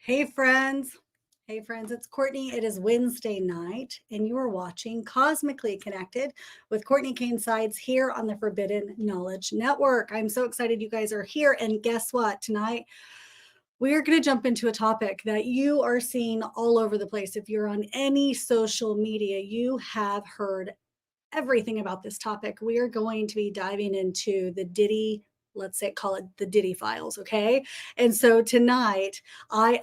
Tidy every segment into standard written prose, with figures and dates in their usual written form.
Hey friends. Hey friends, it's Cortney. It is Wednesday night, and you are watching Cosmically Connected with Cortney Kane Sides here on the Forbidden Knowledge Network. I'm so excited you guys are here. And guess what? Tonight, we are going to jump into a topic that you are seeing all over the place. If you're on any social media, you have heard everything about this topic. We are going to be diving into the Diddy, let's say, call it the Diddy files, okay? And so tonight, hi,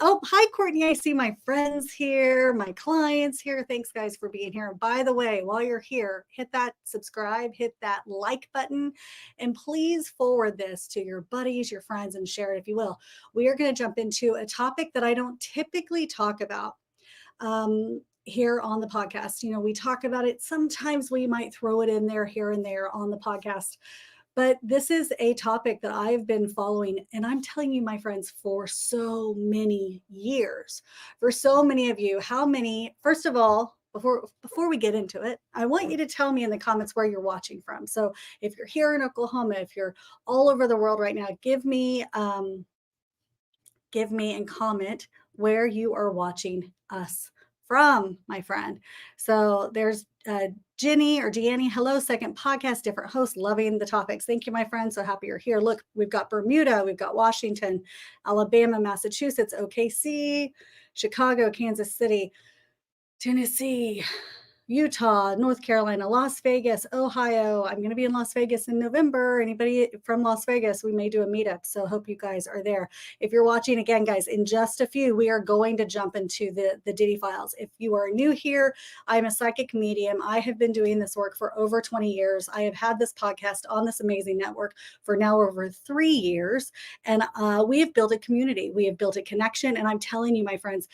Courtney. I see my friends here, my clients here. Thanks, guys, for being here. By the way, while you're here, hit that subscribe, hit that like button, and please forward this to your buddies, your friends, and share it if you will. We are going to jump into a topic that I don't typically talk about. Here on the podcast. We talk about it. Sometimes we might throw it in there here and there on the podcast, but this is a topic that I've been following. And I'm telling you, my friends, for so many years, for so many of you, how many, first of all, before we get into it, I want you to tell me in the comments where you're watching from. So if you're here in Oklahoma, if you're all over the world right now, give me and comment where you are watching us from, my friend. So there's Jenny or Gianni. Hello, second podcast, different host, loving the topics. Thank you, my friend. So happy you're here. Look, we've got Bermuda, we've got Washington, Alabama, Massachusetts, OKC, Chicago, Kansas City, Tennessee, Utah, North Carolina, Las Vegas, Ohio. I'm going to be in Las Vegas in November. Anybody from Las Vegas, we may do a meetup. So hope you guys are there. If you're watching again, guys, in just a few, we are going to jump into the Diddy files. If you are new here, I'm a psychic medium. I have been doing this work for over 20 years. I have had this podcast on this amazing network for now over 3 years. And we have built a community. We have built a connection. And I'm telling you, my friends,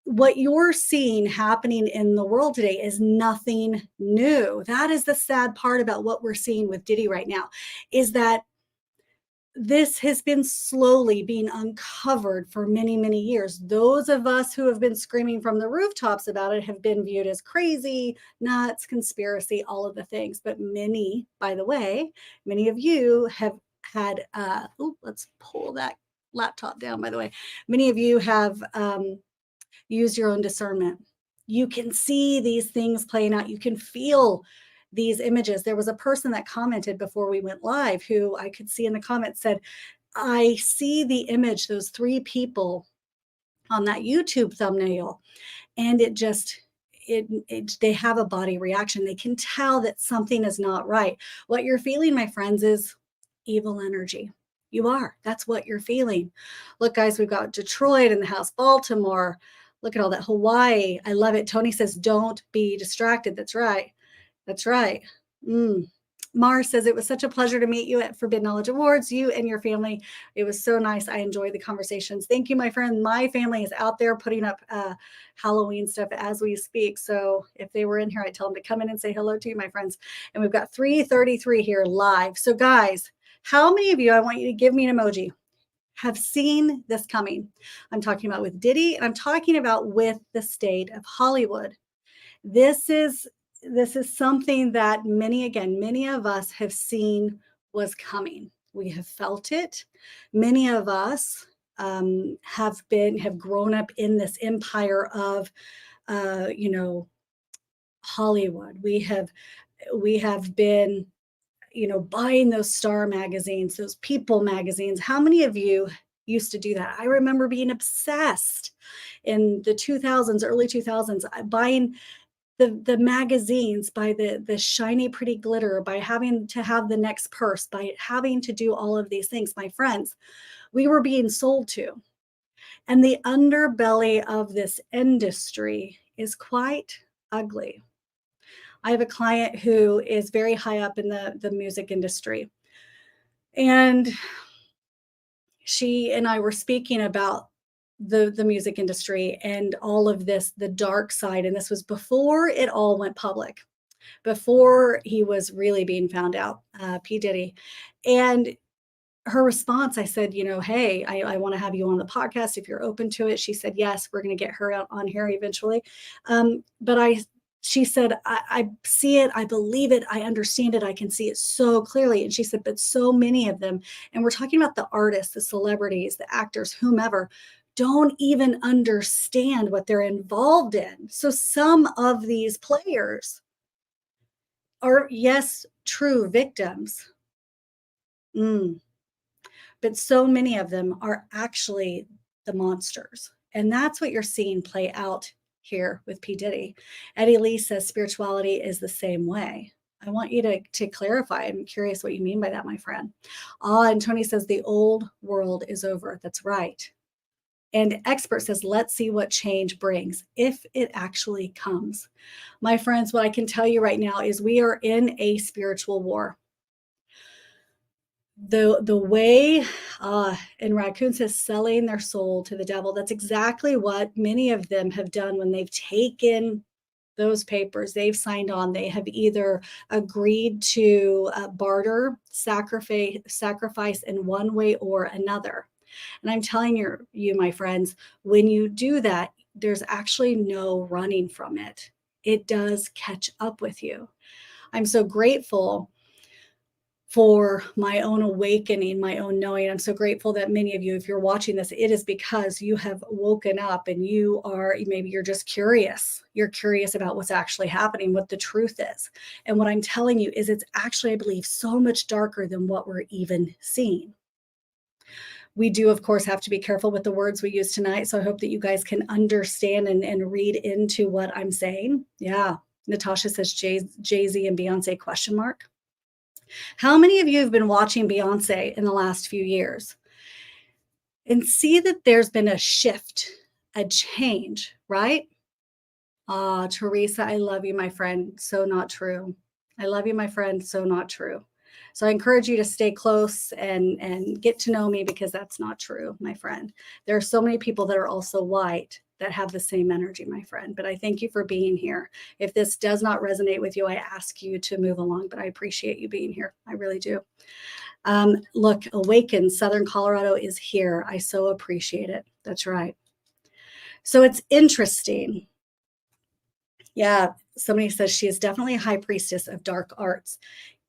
what you're seeing happening in the world today is nothing new. That is the sad part about what we're seeing with Diddy right now, is that this has been slowly being uncovered for many, many years. Those of us who have been screaming from the rooftops about it have been viewed as crazy, nuts, conspiracy, all of the things. But many, by the way, many of you have had, let's pull that laptop down, by the way. Many of you have, use your own discernment. You can see these things playing out. You can feel these images. There was a person that commented before we went live who I could see in the comments said, I see the image, those 3 people on that YouTube thumbnail, and they have a body reaction. They can tell that something is not right. What you're feeling, my friends, is evil energy. You are. That's what you're feeling. Look, guys, we've got Detroit in the house, Baltimore. Look at all that. Hawaii. I love it. Tony says, don't be distracted. That's right. That's right. Mars says, it was such a pleasure to meet you at Forbidden Knowledge Awards, you and your family. It was so nice. I enjoyed the conversations. Thank you, my friend. My family is out there putting up Halloween stuff as we speak. So if they were in here, I'd tell them to come in and say hello to you, my friends. And we've got 333 here live. So guys, how many of you, I want you to give me an emoji, have seen this coming? I'm talking about with Diddy, and I'm talking about with the state of Hollywood. This is something that many of us have seen was coming. We have felt it. Many of us have grown up in this empire of, Hollywood. We have been, buying those Star magazines, those People magazines. How many of you used to do that? I remember being obsessed in the 2000s, early 2000s, buying the magazines, by the shiny, pretty glitter, by having to have the next purse, by having to do all of these things. My friends, we were being sold to. And the underbelly of this industry is quite ugly. I have a client who is very high up in the music industry. And she and I were speaking about the music industry and all of this, the dark side. And this was before it all went public, before he was really being found out, P. Diddy. And her response, I said, hey, I want to have you on the podcast if you're open to it. She said, yes, we're going to get her out on here eventually. But she said, I see it, I believe it, I understand it, I can see it so clearly. And she said, but so many of them, and we're talking about the artists, the celebrities, the actors, whomever, don't even understand what they're involved in. So some of these players are, yes, true victims. But so many of them are actually the monsters. And that's what you're seeing play out here with P. Diddy. Eddie Lee says spirituality is the same way. I want you to clarify. I'm curious what you mean by that, my friend. And Tony says the old world is over. That's right. And expert says, let's see what change brings, if it actually comes. My friends, what I can tell you right now is we are in a spiritual war. The way and Raccoon says selling their soul to the devil, that's exactly what many of them have done when they've taken those papers they've signed on. They have either agreed to barter, sacrifice in one way or another. And I'm telling you, my friends, when you do that, there's actually no running from it. It does catch up with you. I'm so grateful for my own awakening, my own knowing. I'm so grateful that many of you, if you're watching this, it is because you have woken up and maybe you're just curious. You're curious about what's actually happening, what the truth is. And what I'm telling you is it's actually, I believe, so much darker than what we're even seeing. We do, of course, have to be careful with the words we use tonight. So I hope that you guys can understand and read into what I'm saying. Yeah. Natasha says Jay-Z and Beyonce ? How many of you have been watching Beyonce in the last few years and see that there's been a shift, a change, right? Teresa, I love you, my friend. So not true. I love you, my friend. So not true. So I encourage you to stay close and get to know me, because that's not true, my friend. There are so many people that are also white that have the same energy, my friend. But I thank you for being here. If this does not resonate with you, I ask you to move along, but I appreciate you being here. I really do. Look, Awaken, Southern Colorado is here. I so appreciate it. That's right. So it's interesting. Yeah, somebody says she is definitely a high priestess of dark arts.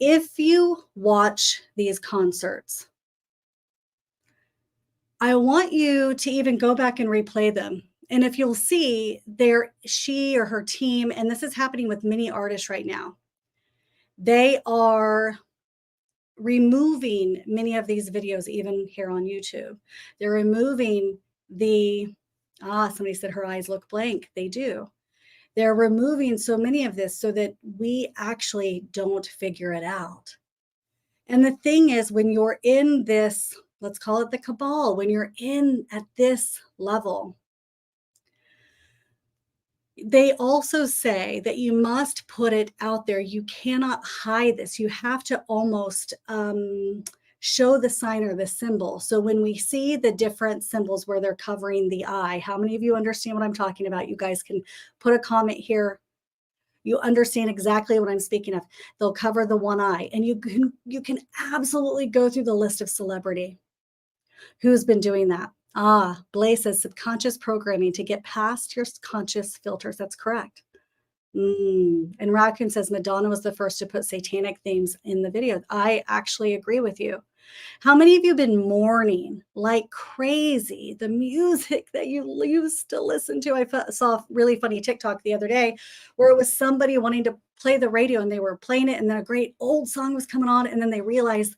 If you watch these concerts, I want you to even go back and replay them. And if you'll see there, she or her team, and this is happening with many artists right now, they are removing many of these videos, even here on YouTube. They're removing somebody said her eyes look blank. They do. They're removing so many of this so that we actually don't figure it out. And the thing is, when you're in this, let's call it the cabal, when you're in at this level, they also say that you must put it out there. You cannot hide this. You have to almost show the sign or the symbol. So when we see the different symbols where they're covering the eye, how many of you understand what I'm talking about? You guys can put a comment here. You understand exactly what I'm speaking of. They'll cover the one eye, and you can absolutely go through the list of celebrity who's been doing that. Blaze says subconscious programming to get past your conscious filters. That's correct. And Raccoon says Madonna was the first to put satanic themes in the video. I actually agree with you. How many of you have been mourning like crazy the music that you used to listen to? I saw a really funny TikTok the other day where it was somebody wanting to play the radio, and they were playing it, and then a great old song was coming on, and then they realized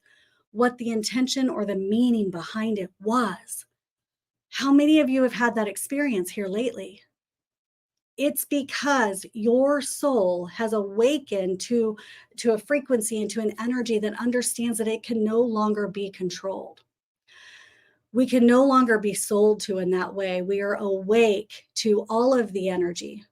what the intention or the meaning behind it was. How many of you have had that experience here lately? It's because your soul has awakened to a frequency and to an energy that understands that it can no longer be controlled. We can no longer be sold to in that way. We are awake to all of the energy.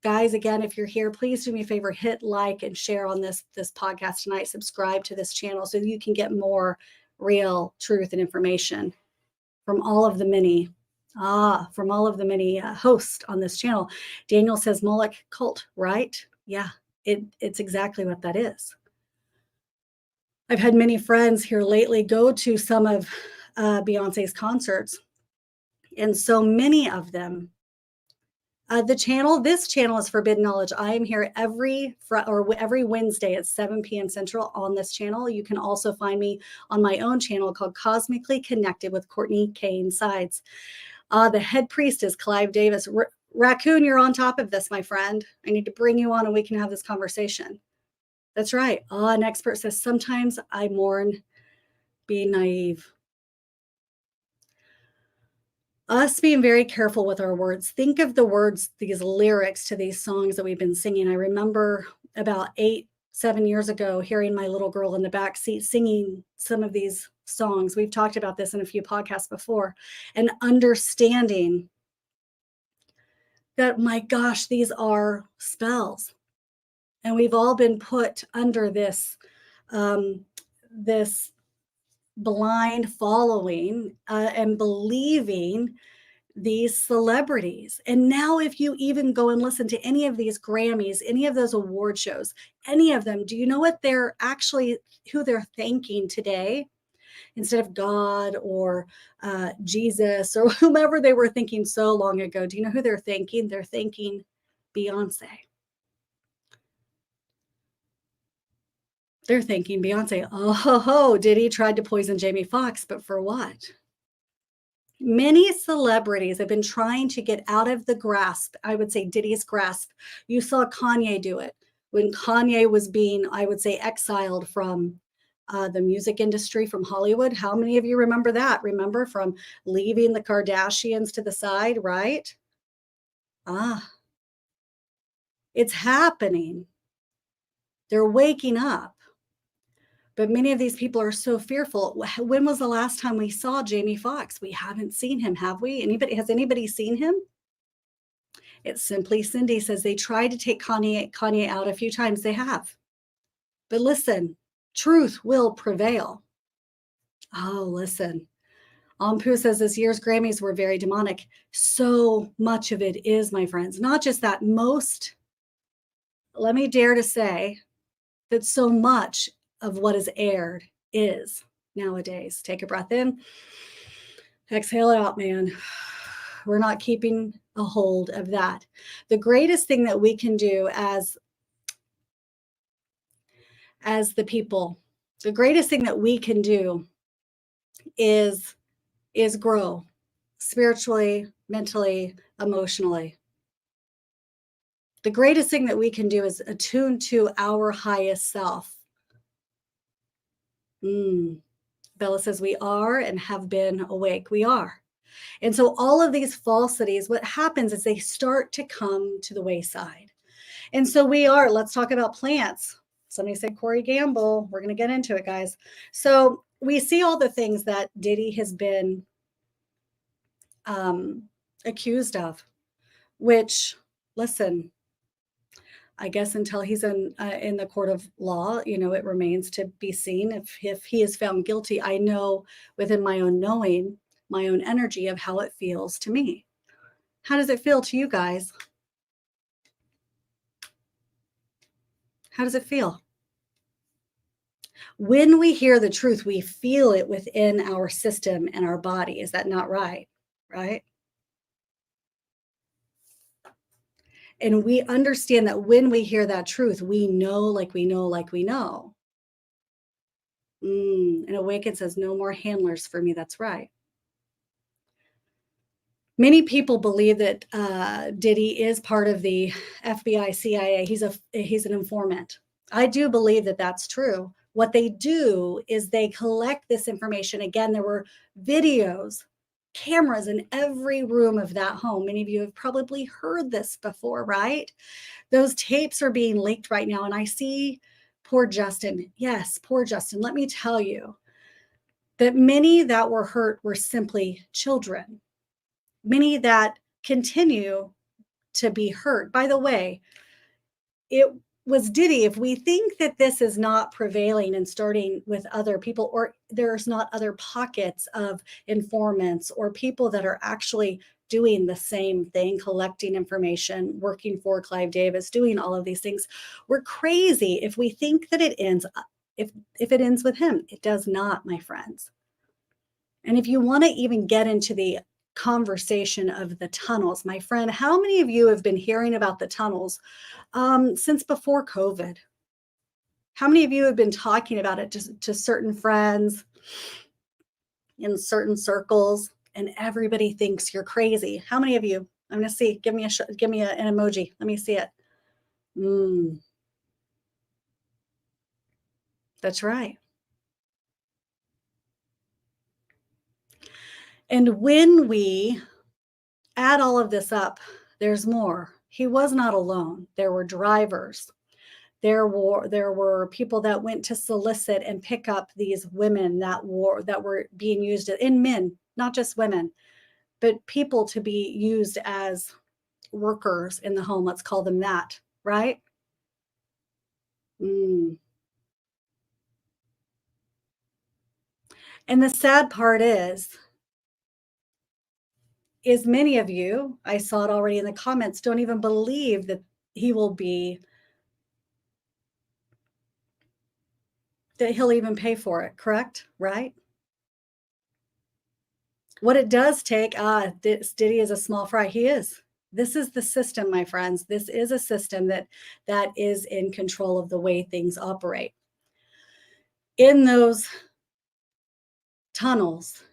Guys, again, if you're here, please do me a favor, hit like and share on this podcast tonight. Subscribe to this channel so you can get more real truth and information from all of the many hosts on this channel. Daniel says Moloch cult, right? Yeah, it's exactly what that is. I've had many friends here lately go to some of Beyonce's concerts, and so many of them. This channel is Forbidden Knowledge. I am here every Wednesday at 7 p.m. Central on this channel. You can also find me on my own channel called Cosmically Connected with Cortney, Kane Sides. The head priest is Clive Davis. Raccoon, you're on top of this, my friend. I need to bring you on and we can have this conversation. That's right. An expert says, sometimes I mourn being naive. Us being very careful with our words. Think of the words, these lyrics to these songs that we've been singing. I remember about 7 years ago hearing my little girl in the back seat singing some of these songs. We've talked about this in a few podcasts before, and understanding that, my gosh, these are spells. And we've all been put under this blind following and believing these celebrities. And now if you even go and listen to any of these Grammys, any of those award shows, any of them, do you know what who they're thanking today? Instead of God or Jesus or whomever they were thinking so long ago, do you know who they're thanking? They're thanking Beyonce. They're thanking Beyonce. Oh, Diddy tried to poison Jamie Foxx, but for what? Many celebrities have been trying to get out of the grasp, I would say Diddy's grasp. You saw Kanye do it when Kanye was being, I would say, exiled from the music industry, from Hollywood. How many of you remember that? Remember, from leaving the Kardashians to the side, right? It's happening. They're waking up. But many of these people are so fearful. When was the last time we saw Jamie Foxx? We haven't seen him, have we? Has anybody seen him? It's Simply Cindy says they tried to take Kanye out a few times. They have. But listen, truth will prevail. Oh, listen. Ampu says this year's Grammys were very demonic. So much of it is, my friends. Not just that. Let me dare to say that so much of what is aired is nowadays. Take a breath in, exhale it out, man. We're not keeping a hold of that. The greatest thing that we can do as the people, the greatest thing that we can do is grow spiritually, mentally, emotionally. The greatest thing that we can do is attune to our highest self. Bella says we are and have been awake. We are. And so all of these falsities, what happens is they start to come to the wayside. And so let's talk about plants. Somebody said Corey Gamble. We're going to get into it, guys. So we see all the things that Diddy has been accused of, which, listen, I guess until he's in the court of law, it remains to be seen if he is found guilty. I know within my own knowing, my own energy of how it feels to me. How does it feel to you guys? How does it feel? When we hear the truth, we feel it within our system and our body. Is that not right? Right? And we understand that when we hear that truth, we know, like we know, like we know. And Awaken says, no more handlers for me. That's right. Many people believe that Diddy is part of the FBI, CIA. He's an informant. I do believe that that's true. What they do is they collect this information. Again, there were videos, cameras in every room of that home. Many of you have probably heard this before, right? Those tapes are being leaked right now. And I see poor Justin. Yes, poor Justin. Let me tell you that many that were hurt were simply children. Many that continue to be hurt. By the way, it was Diddy. If we think that this is not prevailing and starting with other people, or there's not other pockets of informants or people that are actually doing the same thing, collecting information, working for Clive Davis, doing all of these things, we're crazy if we think that it ends, if it ends with him. It does not, my friends. And if you want to even get into the conversation of the tunnels, my friend, how many of you have been hearing about the tunnels since before COVID? How many of you have been talking about it to certain friends in certain circles? and everybody thinks you're crazy. How many of you? I'm going to see. Give me an emoji. Let me see it. That's right. And when we add all of this up, there's more. He was not alone. There were drivers. There were people that went to solicit and pick up these women that were being used in men, not just women, but people to be used as workers in the home. Let's call them that, right? Mm. And the sad part is many of you, I saw it already in the comments, don't even believe that he will be, that he'll even pay for it, correct? Right? What it does take, Diddy is a small fry. He is. This is the system, my friends. This is a system that is in control of the way things operate. In those tunnels,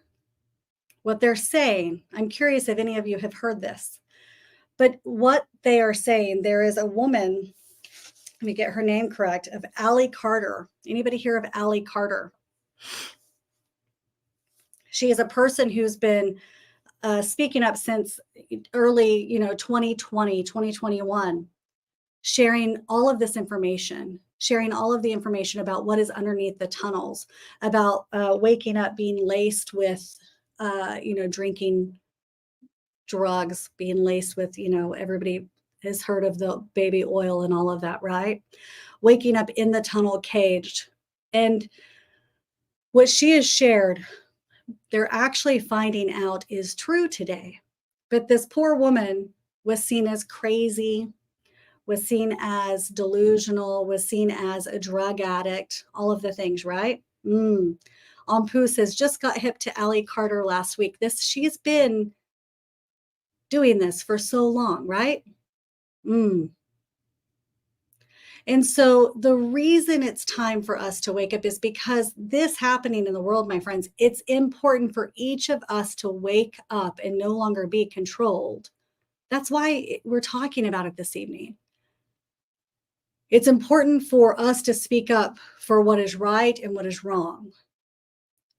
what they're saying, I'm curious if any of you have heard this, but what they are saying, there is a woman, let me get her name correct, of Allie Carter. Anybody hear of Allie Carter? She is a person who's been speaking up since early, 2020, 2021, sharing all of this information, sharing all of the information about what is underneath the tunnels, about waking up being laced with, drinking drugs, being laced with, everybody has heard of the baby oil and all of that, right? Waking up in the tunnel caged. And what she has shared, they're actually finding out is true today. But this poor woman was seen as crazy, was seen as delusional, was seen as a drug addict, all of the things, right? Ampu says, just got hip to Allie Carter last week. She's been doing this for so long, right? And so the reason it's time for us to wake up is because this happening in the world, my friends, it's important for each of us to wake up and no longer be controlled. That's why we're talking about it this evening. It's important for us to speak up for what is right and what is wrong,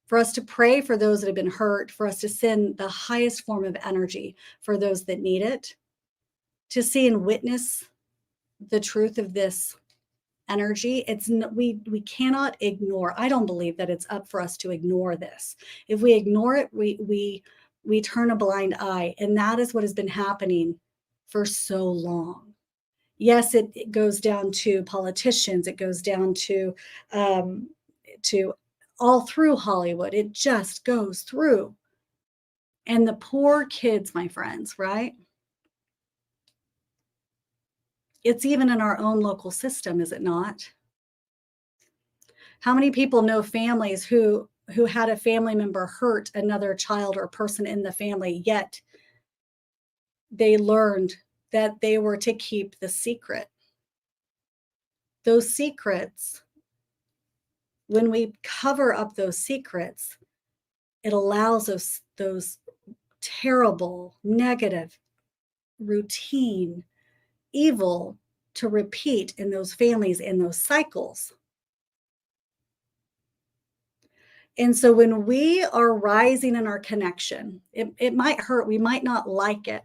for us to pray for those that have been hurt, for us to send the highest form of energy for those that need it, to see and witness the truth of this energy. We cannot ignore. I don't believe that it's up for us to ignore this. If we ignore it, we turn a blind eye, and that is what has been happening for so long. Yes, it goes down to politicians. It goes down to all through Hollywood. It just goes through. And the poor kids, my friends, right? It's even in our own local system, is it not? How many people know families who had a family member hurt another child or person in the family, yet they learned that they were to keep the secret? Those secrets, when we cover up those secrets, it allows those terrible, negative, routine, evil to repeat in those families, in those cycles. And so when we are rising in our connection, it might hurt, we might not like it,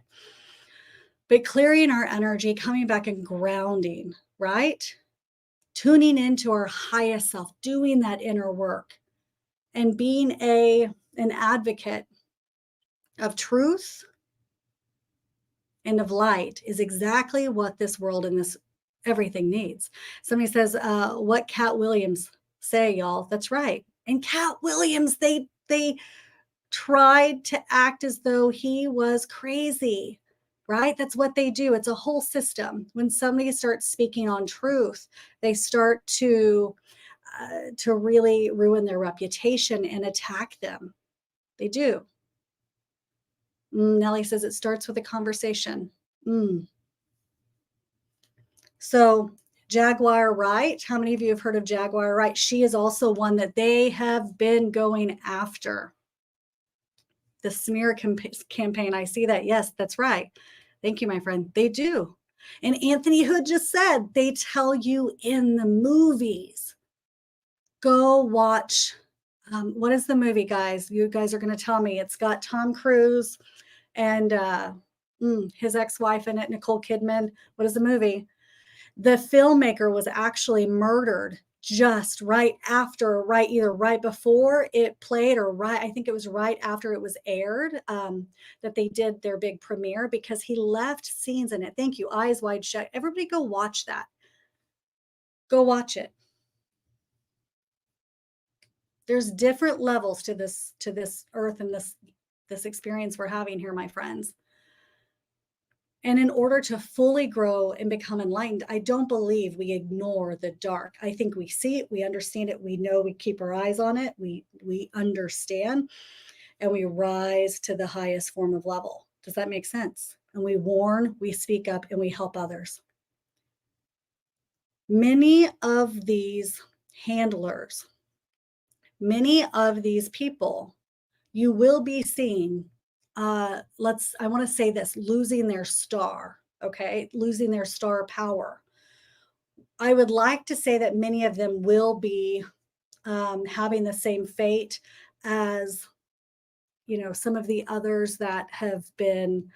but clearing our energy, coming back and grounding, right? Tuning into our highest self, doing that inner work, and being an advocate of truth and of light is exactly what this world and this everything needs. Somebody says, what Cat Williams say, y'all? That's right. And Cat Williams, they tried to act as though he was crazy, right? That's what they do. It's a whole system. When somebody starts speaking on truth, they start to really ruin their reputation and attack them. They do. Nellie says it starts with a conversation. So Jaguar Wright, how many of you have heard of Jaguar Wright? She is also one that they have been going after. The smear campaign. I see that. Yes, that's right. Thank you, my friend. They do. And Anthony Hood just said they tell you in the movies. Go watch. What is the movie, guys? You guys are going to tell me. It's got Tom Cruise and his ex-wife in it, Nicole Kidman. What is the movie? The filmmaker was actually murdered just right after, either right before it played or I think it was right after it was aired, that they did their big premiere, because he left scenes in it. Thank you. Eyes Wide Shut. Everybody go watch that. Go watch it. There's different levels to this earth and this experience we're having here, my friends. And in order to fully grow and become enlightened, I don't believe we ignore the dark. I think we see it, we understand it, we know, we keep our eyes on it, we understand, and we rise to the highest form of level. Does that make sense? And we warn, we speak up, and we help others. Many of these handlers, many of these people, you will be seeing, I want to say this, losing their star, okay? Losing their star power. I would like to say that many of them will be having the same fate as, some of the others that have been,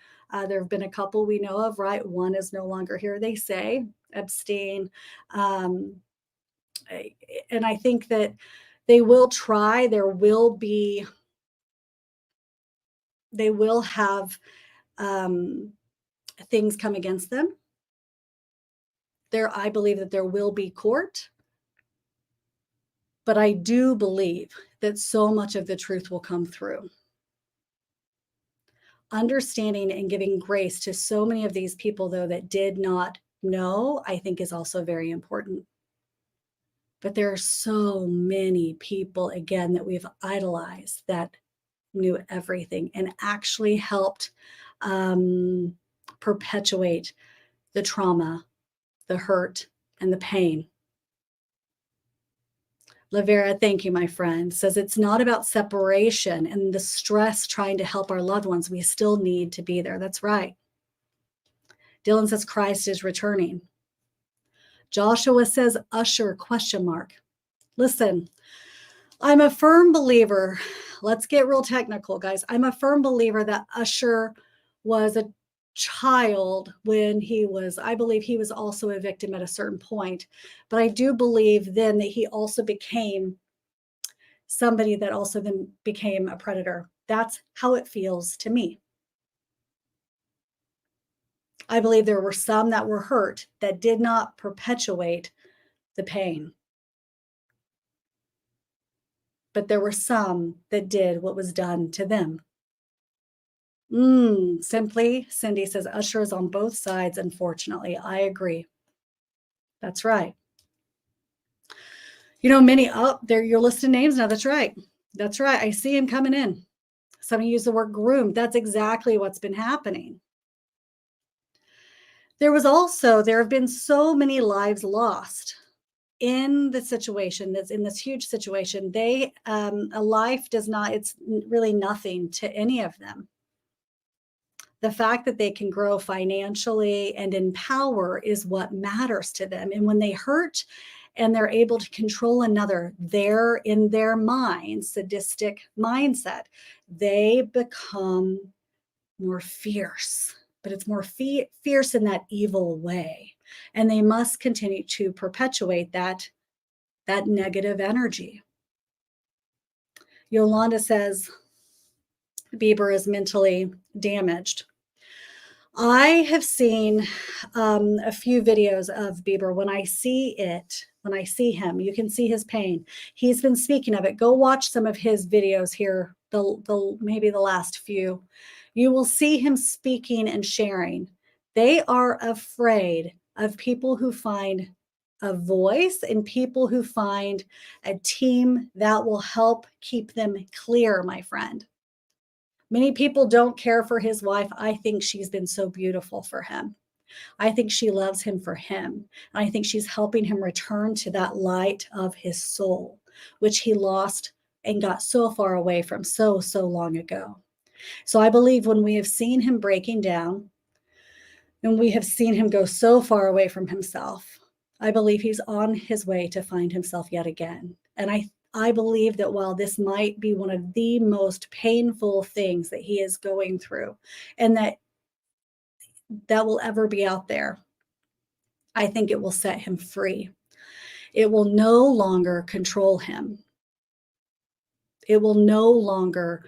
there have been a couple we know of, right? One is no longer here, they say, Epstein. And I think that they will try, they will have things come against them. I believe that there will be court, but I do believe that so much of the truth will come through. Understanding and giving grace to so many of these people, though, that did not know, I think is also very important. But there are so many people, again, that we've idolized that knew everything and actually helped perpetuate the trauma, the hurt, and the pain. Lavera, thank you, my friend, says it's not about separation and the stress trying to help our loved ones. We still need to be there. That's right. Dylan says Christ is returning. Joshua says usher, ? Listen, I'm a firm believer. Let's get real technical, guys. I'm a firm believer that Usher was a child when I believe he was also a victim at a certain point. But I do believe then that he also became somebody that also then became a predator. That's how it feels to me. I believe there were some that were hurt that did not perpetuate the pain. But there were some that did what was done to them. Simply, Cindy says, Usher is on both sides, unfortunately. I agree. That's right. Many, you're listing names now. That's right. That's right. I see him coming in. Somebody used the word groomed. That's exactly what's been happening. There have been so many lives lost in the situation, that's in this huge situation. A life it's really nothing to any of them. The fact that they can grow financially and in power is what matters to them. And when they hurt and they're able to control another, they're in their mind, sadistic mindset, they become more fierce. But it's more fierce in that evil way. And they must continue to perpetuate that negative energy. Yolanda says Bieber is mentally damaged. I have seen a few videos of Bieber. When I see him, you can see his pain. He's been speaking of it. Go watch some of his videos here, maybe the last few. You will see him speaking and sharing. They are afraid of people who find a voice and people who find a team that will help keep them clear, my friend. Many people don't care for his wife. I think she's been so beautiful for him. I think she loves him for him. And I think she's helping him return to that light of his soul, which he lost and got so far away from so long ago. So I believe when we have seen him breaking down and we have seen him go so far away from himself, I believe he's on his way to find himself yet again. And I believe that while this might be one of the most painful things that he is going through and that will ever be out there, I think it will set him free. It will no longer control him. It will no longer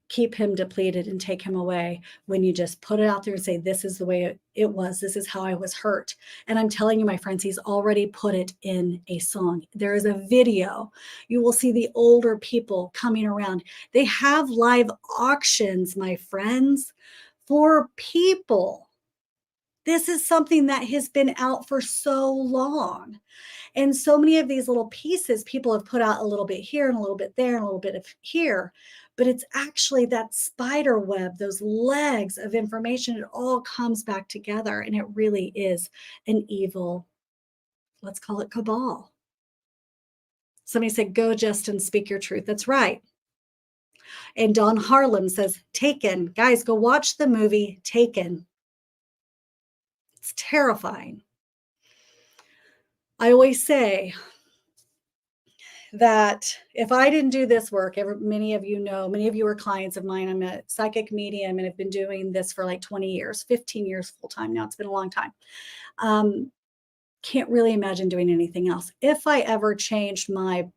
keep him depleted and take him away when you just put it out there and say, this is the way it was. This is how I was hurt. And I'm telling you, my friends, he's already put it in a song. There is a video. You will see the older people coming around. They have live auctions, my friends, for people. This is something that has been out for so long. And so many of these little pieces, people have put out a little bit here and a little bit there and a little bit of here. But it's actually that spider web, those legs of information. It all comes back together. And it really is an evil, let's call it cabal. Somebody said, go just and speak your truth. That's right. And Don Harlem says, Taken. Guys, go watch the movie Taken. It's terrifying. I always say that if I didn't do this work, many of you know, many of you are clients of mine. I'm a psychic medium and have been doing this for like 20 years, 15 years full time now. It's been a long time. Can't really imagine doing anything else. If I ever changed my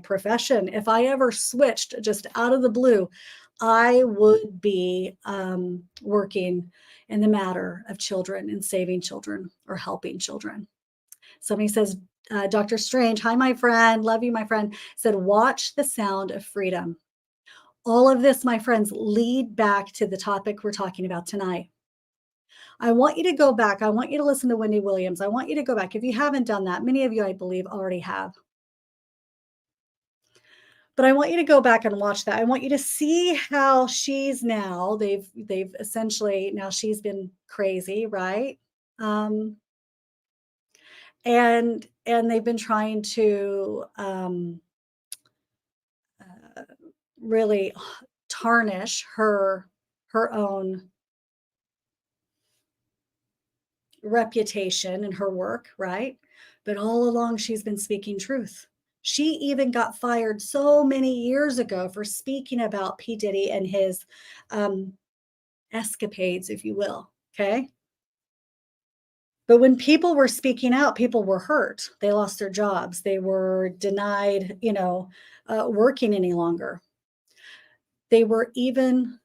profession, if I ever switched just out of the blue, I would be working in the matter of children and saving children or helping children. Somebody says, Dr. Strange, hi, my friend, love you, my friend, said, watch The Sound of Freedom. All of this, my friends, lead back to the topic we're talking about tonight. I want you to go back. I want you to listen to Wendy Williams. I want you to go back. If you haven't done that, many of you, I believe, already have. But I want you to go back and watch that. I want you to see how she's now, they've essentially, now she's been crazy, right? And they've been trying to really tarnish her own reputation and her work, right? But all along she's been speaking truth. She even got fired so many years ago for speaking about P. Diddy and his escapades, if you will. Okay. But when people were speaking out, people were hurt. They lost their jobs. They were denied, working any longer. They were even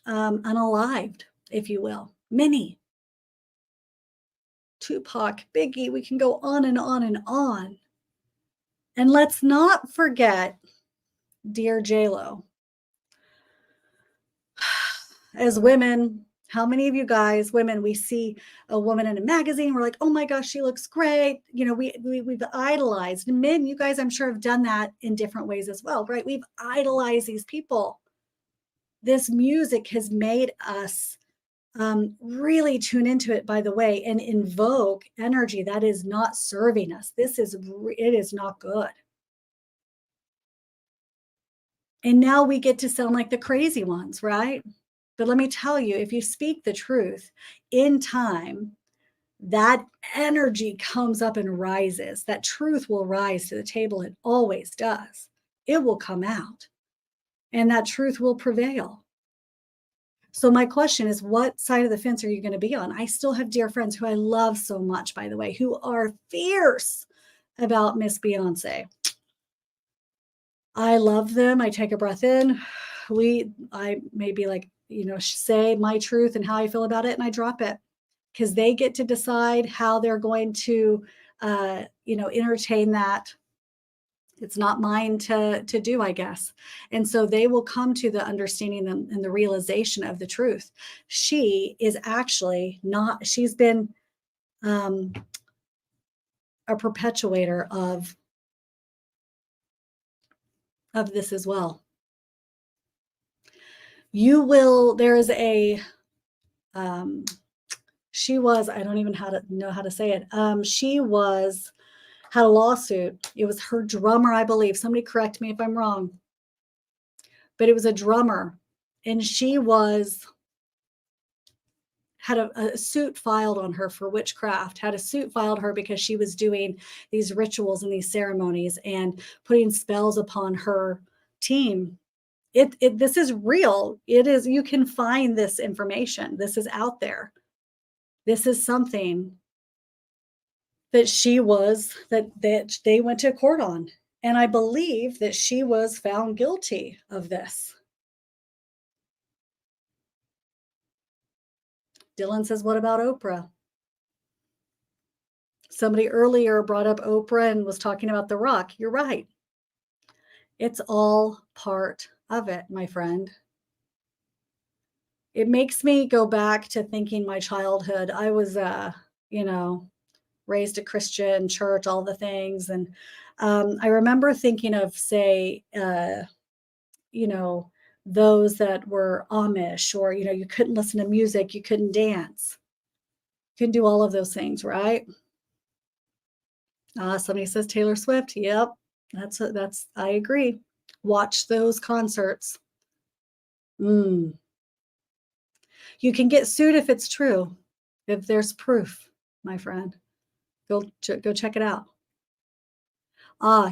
unalived, if you will. Many. Tupac, Biggie, we can go on and on and on. And let's not forget, dear J-Lo. As women, how many of you guys, women, we see a woman in a magazine, we're like, oh my gosh, she looks great. We've idolized. And men, you guys, I'm sure, have done that in different ways as well, right? We've idolized these people. This music has made us really tune into it, by the way, and invoke energy that is not serving us. It is not good. And now we get to sound like the crazy ones, right? But let me tell you, if you speak the truth in time, that energy comes up and rises. That truth will rise to the table. It always does. It will come out, and that truth will prevail. So my question is, what side of the fence are you going to be on? I still have dear friends who I love so much, by the way, who are fierce about Miss Beyonce. I love them. I take a breath in. I may be like, say my truth and how I feel about it, and I drop it, because they get to decide how they're going to, entertain that. It's not mine to do, I guess. And so they will come to the understanding and the realization of the truth. She is actually not, she's been a perpetuator of this as well. There is a, she was, I don't even know how to say it. She had a lawsuit. It was her drummer, I believe. Somebody correct me if I'm wrong. but it was a drummer, and she had a suit filed on her for witchcraft, had a suit filed her because she was doing these rituals and these ceremonies and putting spells upon her team. This is real. It is, you can find this information. This is out there. This is something that that they went to court on. And I believe that she was found guilty of this. Dylan says, what about Oprah? Somebody earlier brought up Oprah and was talking about The Rock. You're right. It's all part of it, my friend. It makes me go back to thinking my childhood. I was, you know, raised a Christian church, all the things. And I remember thinking of, say, you know, those that were Amish, or, you know, you couldn't listen to music, you couldn't dance, you couldn't do all of those things, right? Somebody says Taylor Swift. Yep, that's. I agree. Watch those concerts. Mm. You can get sued if it's true, if there's proof, my friend. Go check it out.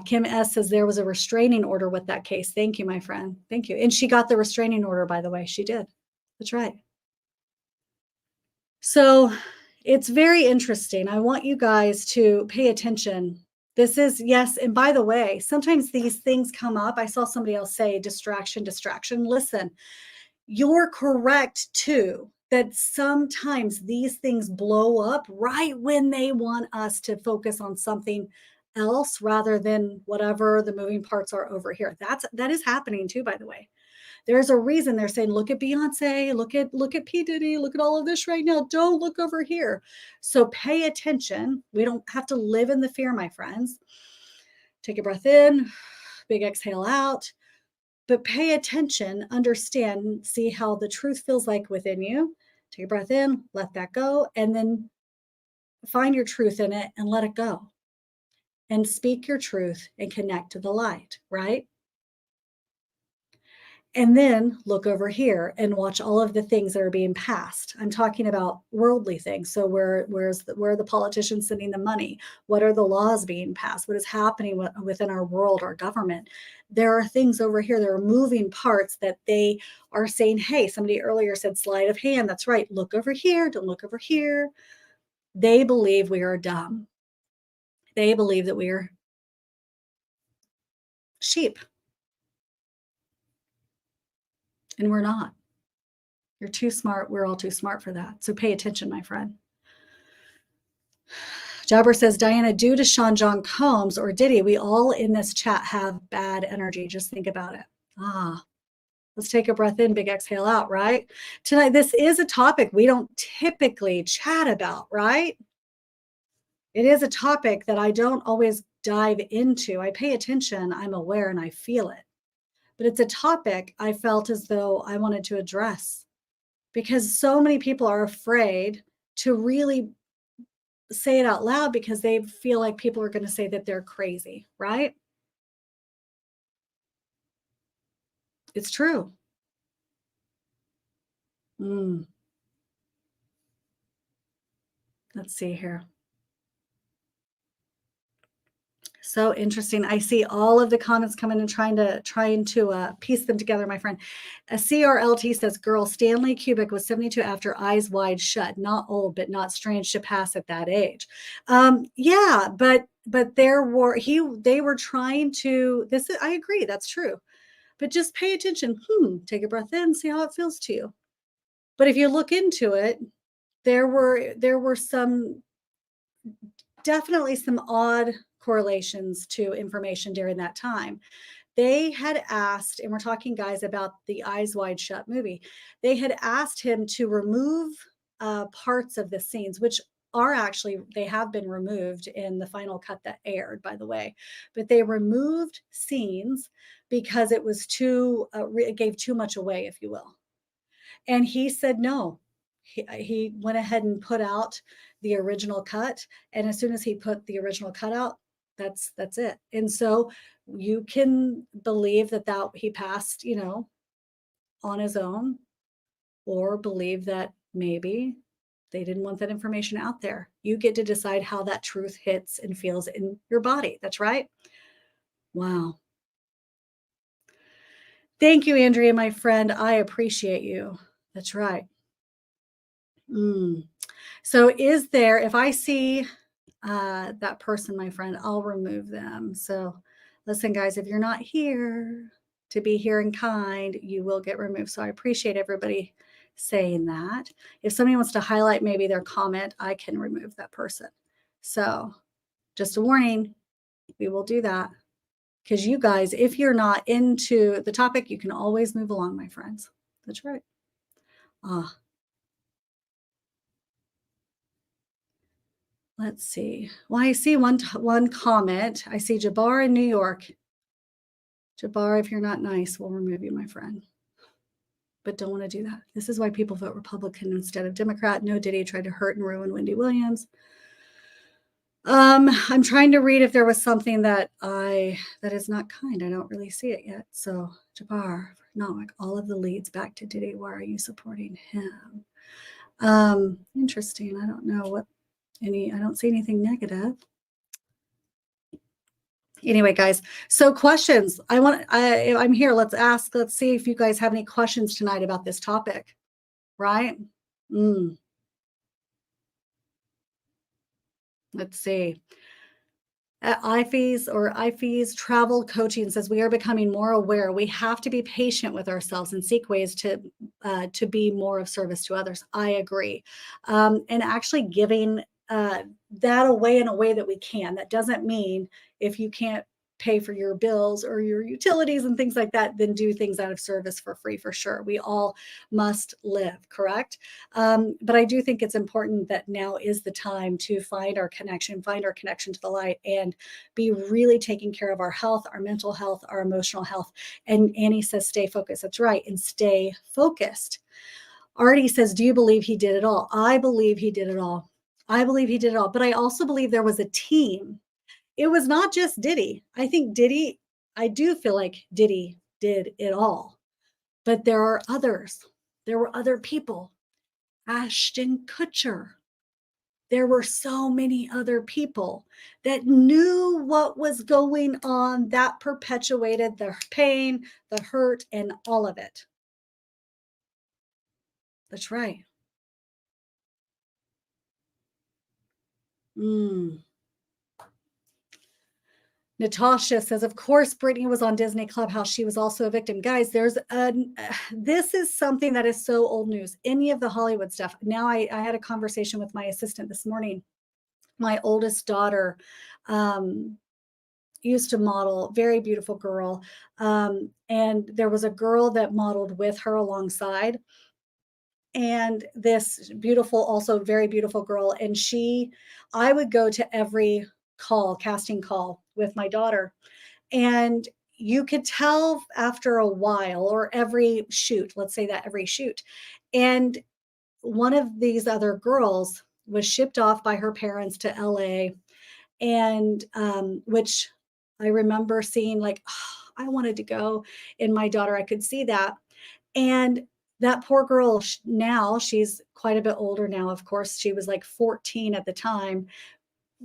Kim S says there was a restraining order with that case. Thank you, my friend. Thank you. And she got the restraining order, by the way. She did. That's right. So it's very interesting. I want you guys to pay attention. This is, yes. And by the way, sometimes these things come up. I saw somebody else say distraction, distraction. Listen, you're correct too, that sometimes these things blow up right when they want us to focus on something else rather than whatever the moving parts are over here. That is happening too, by the way. There's a reason they're saying, look at Beyonce, look at P. Diddy, look at all of this right now. Don't look over here. So pay attention. We don't have to live in the fear, my friends. Take a breath in, big exhale out. But pay attention, understand, see how the truth feels like within you. Take a breath in, let that go, and then find your truth in it and let it go. And speak your truth and connect to the light, right? And then look over here and watch all of the things that are being passed. I'm talking about worldly things. So where are the politicians sending the money? What are the laws being passed? What is happening within our world, our government? There are things over here. There are moving parts that they are saying, hey, somebody earlier said sleight of hand. That's right. Look over here. Don't look over here. They believe we are dumb. They believe that we are sheep. And we're not. You're too smart. We're all too smart for that. So pay attention, my friend. Jabber says, Diana, due to Sean John Combs or Diddy, we all in this chat have bad energy. Just think about it. Let's take a breath in, big exhale out, right? Tonight, this is a topic we don't typically chat about, right? It is a topic that I don't always dive into. I pay attention, I'm aware, and I feel it. But it's a topic I felt as though I wanted to address because so many people are afraid to really say it out loud because they feel like people are going to say that they're crazy, right? It's true. Let's see here. So interesting. I see all of the comments coming and trying to piece them together, my friend. A CRLT says, girl, Stanley Kubrick was 72 after Eyes Wide Shut. Not old, but not strange to pass at that age. Yeah, but they were trying to, I agree, that's true. But just pay attention. Take a breath in, see how it feels to you. But if you look into it, there were definitely some odd correlations to information during that time. They had asked, and we're talking, guys, about the Eyes Wide Shut movie. They had asked him to remove parts of the scenes, which they have been removed in the final cut that aired, by the way. But they removed scenes because it was it gave too much away, if you will. And he said no. He went ahead and put out the original cut, and as soon as he put the original cut out, that's it. And so you can believe that he passed, on his own or believe that maybe they didn't want that information out there. You get to decide how that truth hits and feels in your body. That's right. Wow. Thank you, Andrea, my friend. I appreciate you. That's right. Mm. So, is there, if I see that person, my friend, I'll remove them. So, listen, guys, if you're not here to be here and kind, you will get removed. So, I appreciate everybody saying that. If somebody wants to highlight maybe their comment, I can remove that person. So, just a warning, we will do that. Because you guys, if you're not into the topic, you can always move along, my friends. That's right. Ah, let's see. Well, I see one comment. I see Jabbar in New York. Jabbar, if you're not nice, we'll remove you, my friend. But don't want to do that. This is why people vote Republican instead of Democrat. No, Diddy tried to hurt and ruin Wendy Williams. I'm trying to read if there was something that is not kind. I don't really see it yet. So Jabbar, not like all of the leads back to Diddy. Why are you supporting him? Interesting. I don't know what I don't see anything negative. Anyway, guys, so questions. I'm here. Let's see if you guys have any questions tonight about this topic, right? Let's see. IFES Travel Coaching says we are becoming more aware. We have to be patient with ourselves and seek ways to be more of service to others. I agree, and actually giving that away in a way that we can. That doesn't mean if you can't pay for your bills or your utilities and things like that, then do things out of service for free, for sure. We all must live, correct? But I do think it's important that now is the time to find our connection to the light, and be really taking care of our health, our mental health, our emotional health. And Annie says, stay focused. That's right. And stay focused. Artie says, do you believe he did it all? I believe he did it all. But I also believe there was a team. It was not just Diddy. I do feel like Diddy did it all. But there are others. There were other people. Ashton Kutcher. There were so many other people that knew what was going on, that perpetuated the pain, the hurt, and all of it. That's right. Natasha says, of course, Britney was on Disney Clubhouse. She was also a victim. Guys, this is something that is so old news. Any of the Hollywood stuff. Now, I had a conversation with my assistant this morning. My oldest daughter used to model, very beautiful girl. And there was a girl that modeled with her alongside. And this beautiful, also very beautiful girl. And I would go to every casting call with my daughter. And you could tell after a while, or every shoot, let's say that every shoot. And one of these other girls was shipped off by her parents to LA, and which I remember seeing, like, oh, I wanted to go. In my daughter, I could see that. And that poor girl, now she's quite a bit older now, of course. She was like 14 at the time.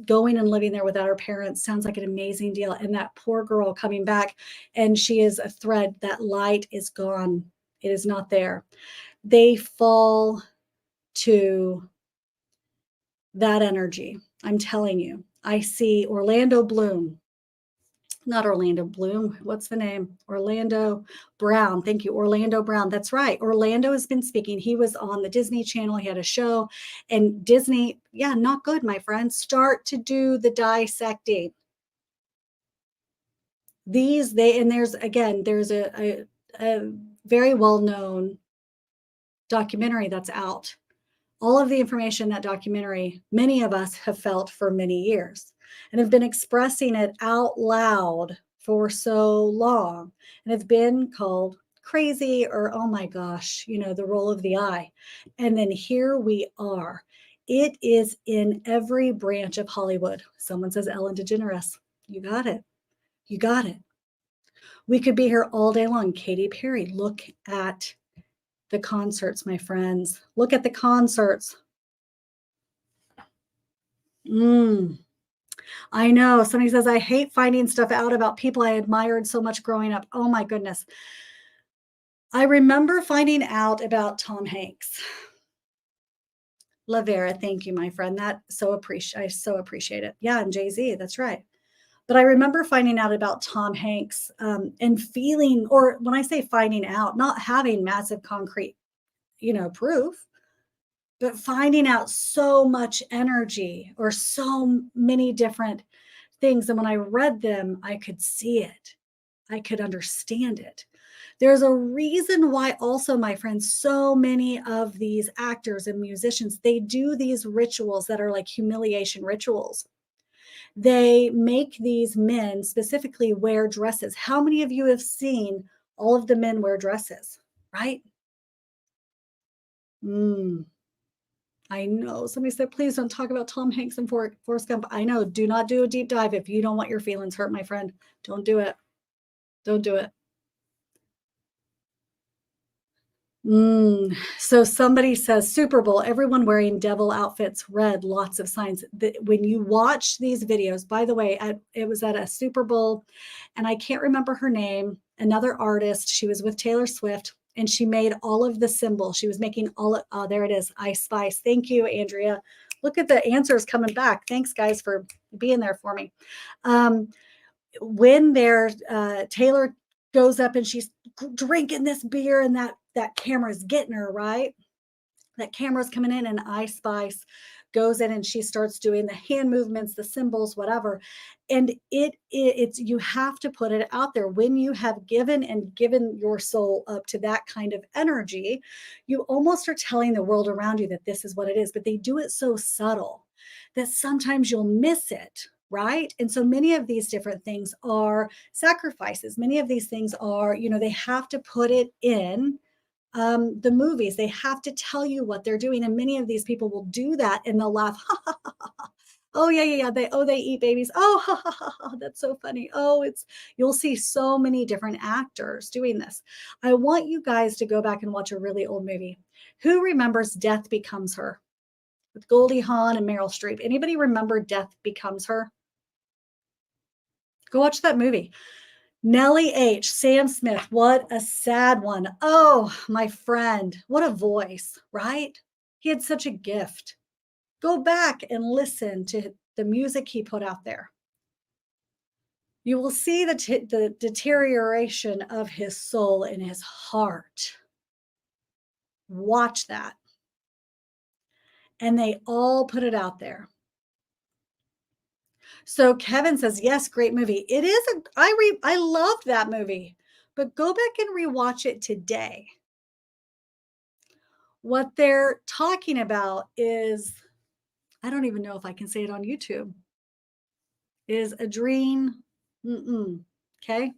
Going and living there without her parents sounds like an amazing deal. And that poor girl coming back, and she is a thread. That light is gone. It is not there. They fall to that energy. I'm telling you. I see Orlando Bloom. Not Orlando Bloom. What's the name? Orlando Brown. Thank you. Orlando Brown. That's right. Orlando has been speaking. He was on the Disney Channel. He had a show, and Disney, yeah, not good, my friend. Start to do the dissecting. There's a very well-known documentary that's out. All of the information in that documentary, many of us have felt for many years and have been expressing it out loud for so long, and have been called crazy, or, oh my gosh, the roll of the eye. And then here we are. It is in every branch of Hollywood. Someone says Ellen DeGeneres. You got it. You got it. We could be here all day long. Katy Perry, look at The concerts, my friends. Look at the concerts. I know. Somebody says, I hate finding stuff out about people I admired so much growing up. Oh my goodness. I remember finding out about Tom Hanks. Lavera, thank you, my friend. I so appreciate it. Yeah, and Jay-Z, that's right. But I remember finding out about Tom Hanks and feeling, or when I say finding out, not having massive concrete, proof, but finding out so much energy or so many different things. And when I read them, I could see it. I could understand it. There's a reason why also, my friends, so many of these actors and musicians, they do these rituals that are like humiliation rituals. They make these men specifically wear dresses. How many of you have seen all of the men wear dresses, right? I know. Somebody said, please don't talk about Tom Hanks and Forrest Gump. I know. Do not do a deep dive if you don't want your feelings hurt, my friend. Don't do it. Don't do it. So somebody says Super Bowl, everyone wearing devil outfits, red, lots of signs. When you watch these videos, by the way, it was at a Super Bowl, and I can't remember her name, another artist. She was with Taylor Swift, and she made all of the symbols. She was making there it is, Ice Spice. Thank you, Andrea. Look at the answers coming back. Thanks, guys, for being there for me. When Taylor goes up and she's drinking this beer, and that camera's getting her, right? That camera's coming in, and Ice Spice goes in and she starts doing the hand movements, the symbols, whatever. And it's you have to put it out there. When you have given your soul up to that kind of energy, you almost are telling the world around you that this is what it is, but they do it so subtle that sometimes you'll miss it. Right. And so many of these different things are sacrifices. Many of these things are, they have to put it in the movies. They have to tell you what they're doing. And many of these people will do that and they'll laugh. Oh, yeah. They eat babies. Oh, that's so funny. You'll see so many different actors doing this. I want you guys to go back and watch a really old movie. Who remembers Death Becomes Her? With Goldie Hawn and Meryl Streep. Anybody remember Death Becomes Her? Go watch that movie. Nellie H., Sam Smith, what a sad one. Oh, my friend, what a voice, right? He had such a gift. Go back and listen to the music he put out there. You will see the deterioration of his soul and his heart. Watch that. And they all put it out there. So Kevin says, yes, great movie. It is. I loved that movie, but go back and rewatch it today. What they're talking about is, I don't even know if I can say it on YouTube, is Adrene. Okay.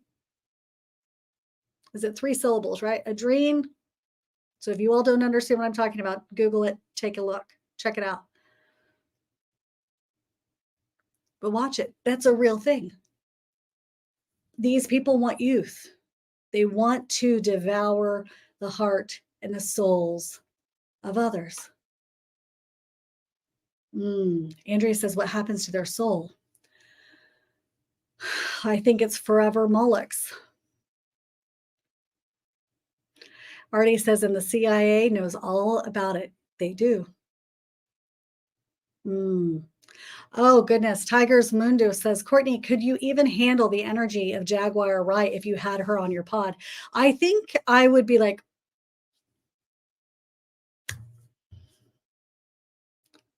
Is it 3 syllables, right? Adrene. So if you all don't understand what I'm talking about, Google it, take a look, check it out. But watch it. That's a real thing. These people want youth. They want to devour the heart and the souls of others. Andrea says, what happens to their soul? I think it's forever Moloch's. Artie says, and the CIA knows all about it. They do. Oh, goodness. Tigers Mundo says, Cortney, could you even handle the energy of Jaguar Wright if you had her on your pod? I think I would be like,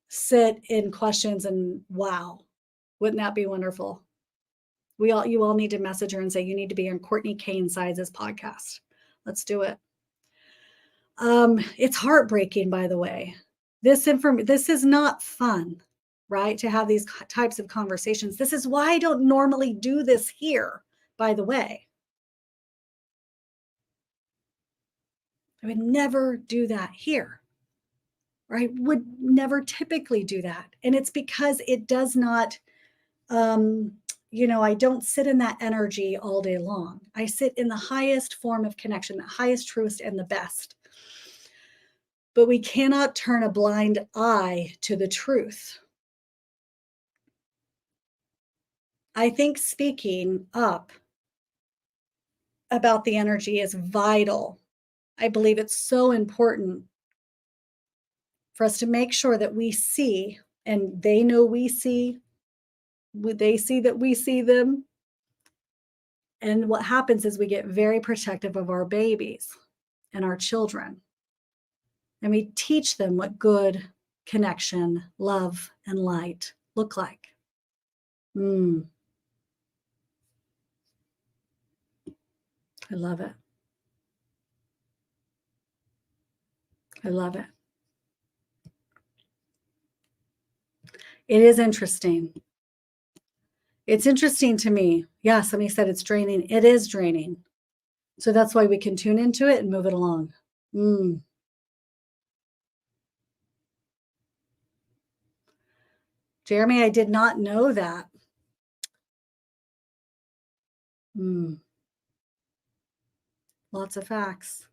sit in questions and wow, wouldn't that be wonderful? You all need to message her and say, you need to be on Cortney Kane Sides' podcast. Let's do it. It's heartbreaking, by the way. This is not fun, right? To have these types of conversations. This is why I don't normally do this here, by the way. I would never do that here. Or I would never typically do that. And it's because it does not, I don't sit in that energy all day long. I sit in the highest form of connection, the highest, truest, and the best. but we cannot turn a blind eye to the truth. I think speaking up about the energy is vital. I believe it's so important for us to make sure that we see, and they know we see, they see that we see them. And what happens is we get very protective of our babies and our children. And we teach them what good connection, love, and light look like. I love it. I love it. It is interesting. It's interesting to me. Yeah, somebody said it's draining. It is draining. So that's why we can tune into it and move it along. Jeremy, I did not know that. Lots of facts.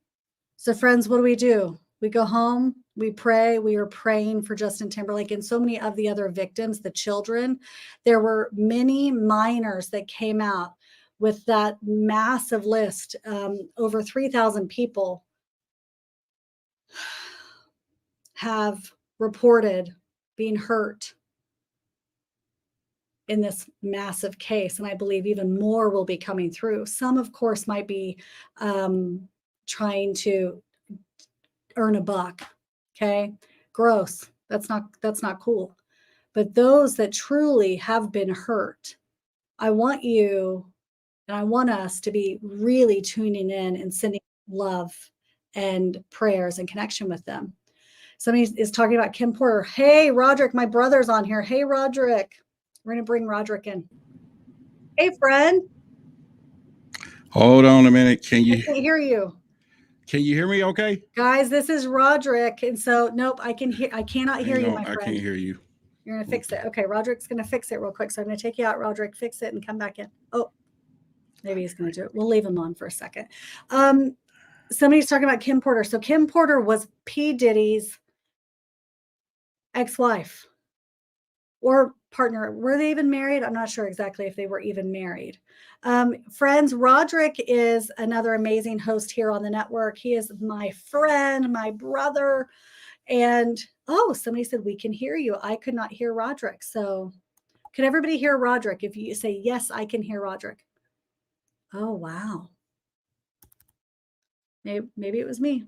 So, friends, what do? We go home, we pray. We are praying for Justin Timberlake and so many of the other victims, the children. There were many minors that came out with that massive list. Over 3,000 people have reported being hurt in this massive case. And I believe even more will be coming through. Some, of course, might be trying to earn a buck. Okay. Gross. That's not cool. But those that truly have been hurt, I want you and I want us to be really tuning in and sending love and prayers and connection with them. Somebody is talking about Kim Porter. Hey, Roderick, my brother's on here. Hey, Roderick. We're going to bring Roderick in. Hey, friend. Hold on a minute. I can't hear you. Can you hear me okay? Guys, this is Roderick. And so, nope, I cannot hear you, my friend. I can't hear you. You're going to fix it. Okay, Roderick's going to fix it real quick. So I'm going to take you out, Roderick, fix it and come back in. Oh, maybe he's going to do it. We'll leave him on for a second. Somebody's talking about Kim Porter. So Kim Porter was P. Diddy's ex-wife or partner. Were they even married? I'm not sure exactly if they were even married. Friends, Roderick is another amazing host here on the network. He is my friend, my brother. And somebody said, we can hear you. I could not hear Roderick. So could everybody hear Roderick? If you say, yes, I can hear Roderick. Oh, wow. Maybe it was me.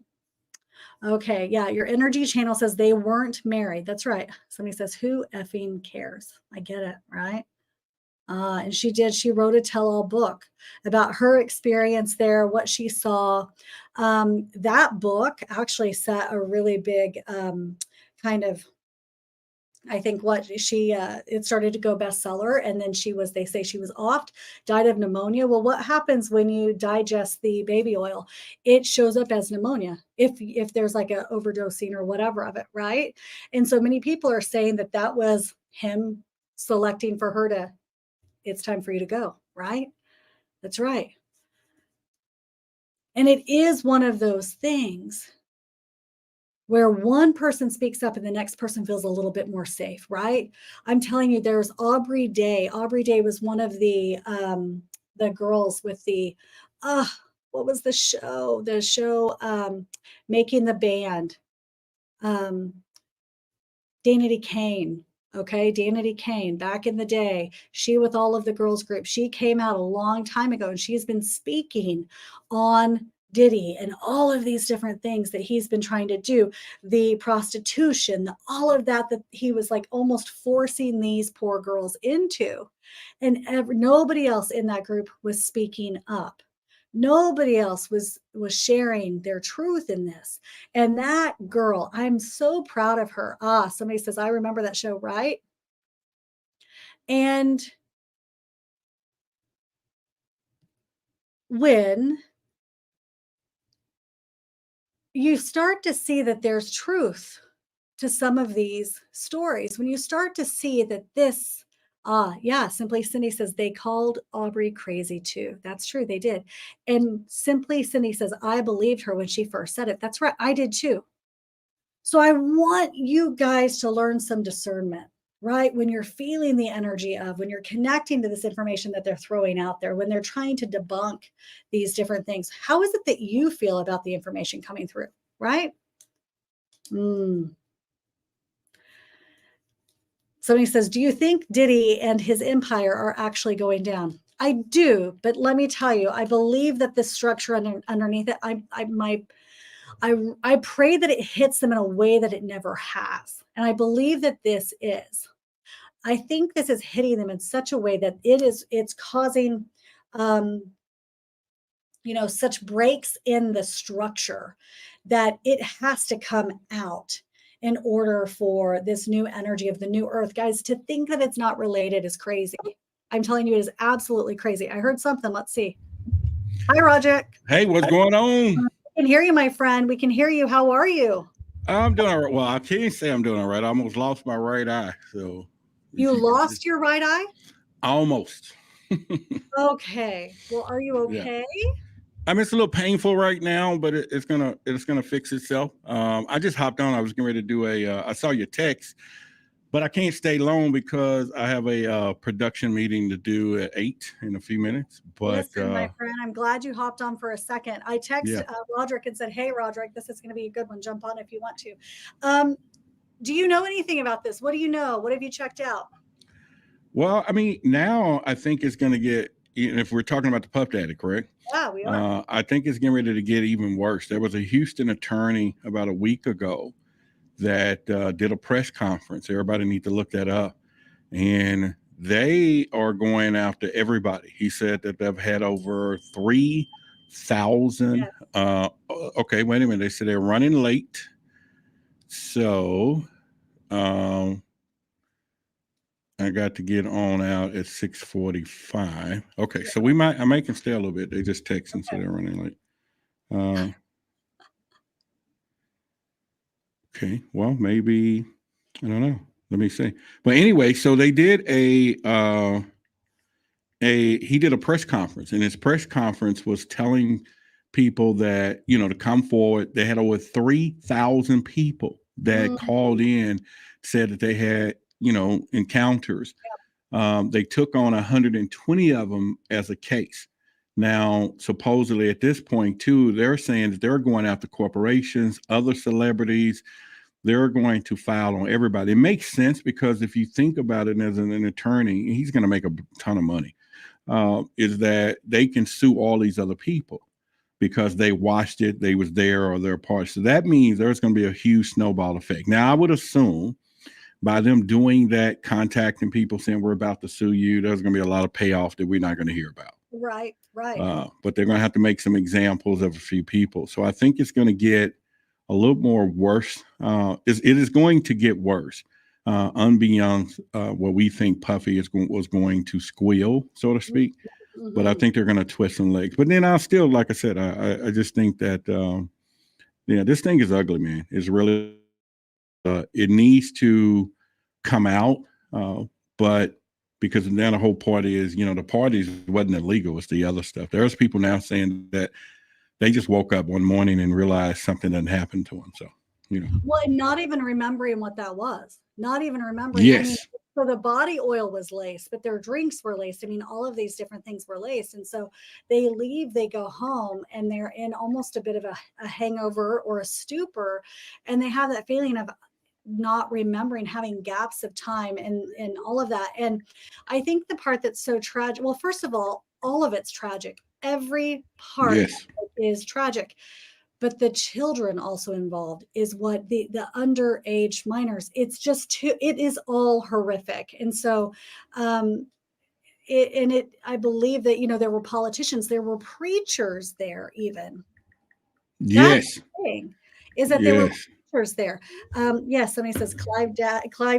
Okay, yeah, your energy channel says they weren't married. That's right. Somebody says, who effing cares? I get it, right? And she wrote a tell-all book about her experience there, what she saw. That book actually set a really big kind of, I think it started to go bestseller, and then they say she was offed, died of pneumonia. Well, what happens when you digest the baby oil? It shows up as pneumonia if there's like a overdosing or whatever of it, right? And so many people are saying that was him selecting for her it's time for you to go, right? That's right. And it is one of those things where one person speaks up and the next person feels a little bit more safe, right? I'm telling you, there's Aubrey Day. Aubrey Day was one of the girls with the, what was the show? The show Making the Band. Danity Kane. Okay, Danity Kane, back in the day, she with all of the girls group, she came out a long time ago and she's been speaking on Diddy and all of these different things that he's been trying to do, the prostitution, all of that he was like almost forcing these poor girls into. And nobody else in that group was speaking up. Nobody else was sharing their truth in this. And that girl, I'm so proud of her. Somebody says, I remember that show, right? And when you start to see that there's truth to some of these stories, when you start to see that this, Simply Cindy says they called Aubrey crazy too. That's true. They did. And Simply Cindy says, I believed her when she first said it. That's right. I did too. So I want you guys to learn some discernment, right? When you're feeling the energy of, when you're connecting to this information that they're throwing out there, when they're trying to debunk these different things, how is it that you feel about the information coming through, right? Somebody says, do you think Diddy and his empire are actually going down? I do, but let me tell you, I believe that this structure underneath it, I pray that it hits them in a way that it never has. And I believe that this is. I think this is hitting them in such a way that it's causing such breaks in the structure that it has to come out in order for this new energy of the new earth. Guys, to think that it's not related is crazy. I'm telling you, it is absolutely crazy. I heard something. Let's see. Hi, Roger. Hey, what's going on? We can hear you, my friend. We can hear you. How are you? I'm doing all right. Well, I can't say I'm doing all right. I almost lost my right eye. So you lost your right eye? Almost. Okay. Well, are you okay? Yeah. I mean, it's a little painful right now, but it's gonna fix itself. I just hopped on. I was getting ready to do I saw your text, but I can't stay long because I have a production meeting to do at 8 in a few minutes. But listen, my friend, I'm glad you hopped on for a second. I texted Roderick and said, hey, Roderick, this is going to be a good one. Jump on if you want to. Do you know anything about this? What do you know? What have you checked out? Well, I mean, now I think it's going to get, if we're talking about the Puff Daddy, correct? Yeah, we are. I think it's getting ready to get even worse. There was a Houston attorney about a week ago that did a press conference. Everybody need to look that up. And they are going after everybody. He said that they've had over 3,000. Okay, wait a minute. They said they're running late. So I got to get on out at 6:45. Okay, so I may can stay a little bit. They just text and said they're running late. Okay, well, maybe, I don't know. Let me see. But anyway, so they did he did a press conference, and his press conference was telling people that, to come forward. They had over 3,000 people that called in, said that they had, encounters. They took on 120 of them as a case. Now, supposedly at this point too, they're saying that they're going after corporations, other celebrities. They're going to file on everybody. It makes sense because if you think about it as an attorney, he's going to make a ton of money. Is that they can sue all these other people because they watched it, they was there, or they're part. So that means there's going to be a huge snowball effect. Now, I would assume by them doing that, contacting people saying we're about to sue you, there's going to be a lot of payoff that we're not going to hear about. Right. But they're going to have to make some examples of a few people. So I think it's going to get a little more worse. It is going to get worse. Unbeknownst what we think Puffy was going to squeal, so to speak. Mm-hmm. But I think they're going to twist some legs. But then I'll still, like I said, I just think that, this thing is ugly, man. It's really, it needs to come out. But because now the whole party is, the parties wasn't illegal. It's the other stuff. There's people now saying that they just woke up one morning and realized something didn't happen to them. So, Well, and not even remembering what that was. Not even remembering. Yes. I mean, so the body oil was laced, but their drinks were laced. I mean, all of these different things were laced. And so they leave, they go home, and they're in almost a bit of a hangover or a stupor. And they have that feeling of not remembering, having gaps of time and all of that. And I think the part that's so tragic, well, first of all of it's tragic. Every part is tragic. But the children also involved is what the underage minors, it's just it is all horrific. And so I believe that, there were politicians, there were preachers there even. Yes. That's the thing, is that there were preachers there. Yes, somebody says Clive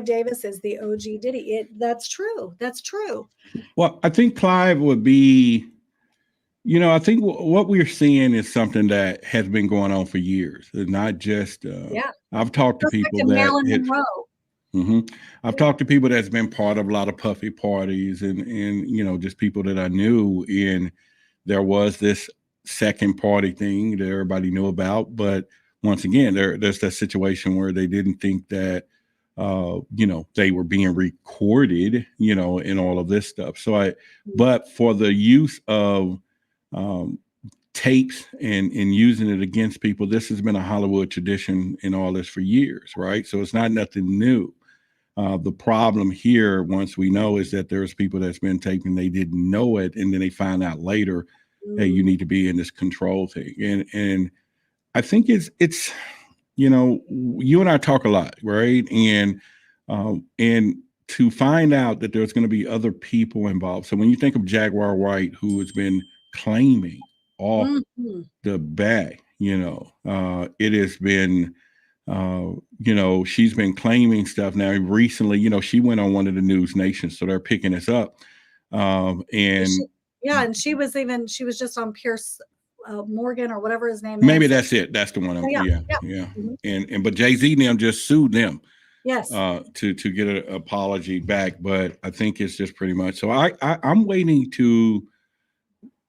Davis is the OG Diddy. That's true. That's true. Well, I think Clive would be, I think what we're seeing is something that has been going on for years. It's not just, I've talked to people I've talked to people that's been part of a lot of Puffy parties and just people that I knew. And there was this second party thing that everybody knew about, but once again, there's that situation where they didn't think that, they were being recorded, and all of this stuff. But for the use of um, tapes and using it against people, this has been a Hollywood tradition in all this for years, right? So it's not nothing new. The problem here, once we know, is that there's people that's been taping, they didn't know it, and then they find out later, hey, you need to be in this control thing. And I think it's you and I talk a lot, right? And to find out that there's going to be other people involved. So when you think of Jaguar White, who has been claiming off the bat, it has been she's been claiming stuff now recently. She went on one of the news nations, so they're picking this up. And she was just on Pierce Morgan or whatever his name maybe is. That's it. That's the one. Yeah. Mm-hmm. But Jay-Z and them just sued them. Yes. To get an apology back, but I think it's just pretty much. So I'm waiting to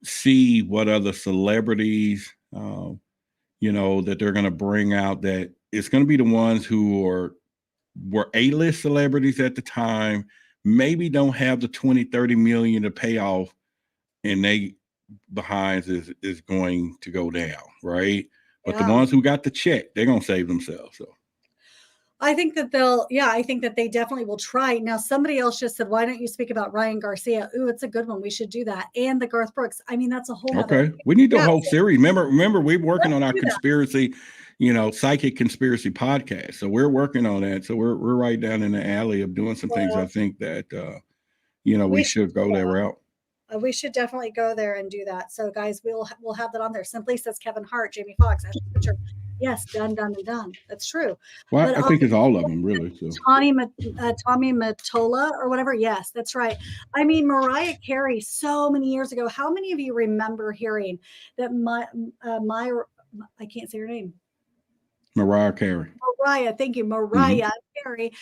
see what other celebrities, that they're going to bring out. That it's going to be the ones who were A-list celebrities at the time, maybe don't have the 20-30 million to pay off, and they behinds is going to go down, right? But the ones who got the check, they're going to save themselves. So I think that I think that they definitely will try. Now, somebody else just said, why don't you speak about Ryan Garcia? Ooh, it's a good one. We should do that. And the Garth Brooks. I mean, that's a whole okay. We need the whole series. Remember, we're working on our conspiracy, psychic conspiracy podcast. So we're working on that. So we're right down in the alley of doing some things. I think that, we should go that route. We should definitely go there and do that. So guys, we'll have that on there. Simply says Kevin Hart, Jamie Foxx, Ashton Kutcher. Yes, done. That's true. Well, but I think it's all of them, really. So. Tommy Mottola or whatever. Yes, that's right. I mean, Mariah Carey, so many years ago. How many of you remember hearing that I can't say her name. Mariah Carey. Mariah, thank you. Mariah Carey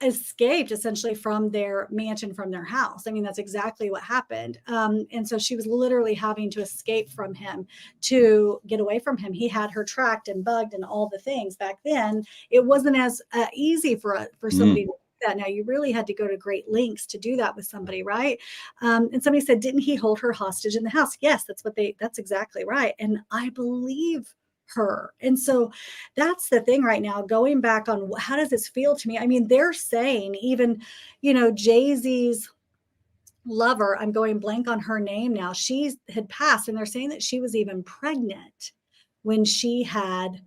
escaped essentially from their mansion, from their house. I mean, that's exactly what happened. And so she was literally having to escape from him to get away from him. He had her tracked and bugged and all the things. Back then, it wasn't as easy for somebody to do that. Now, you really had to go to great lengths to do that with somebody, right? And somebody said, didn't he hold her hostage in the house? Yes, that's exactly right. And I believe her. And so that's the thing right now, going back on how does this feel to me? I mean, they're saying even, Jay-Z's lover, I'm going blank on her name now, she had passed, and they're saying that she was even pregnant when she passed.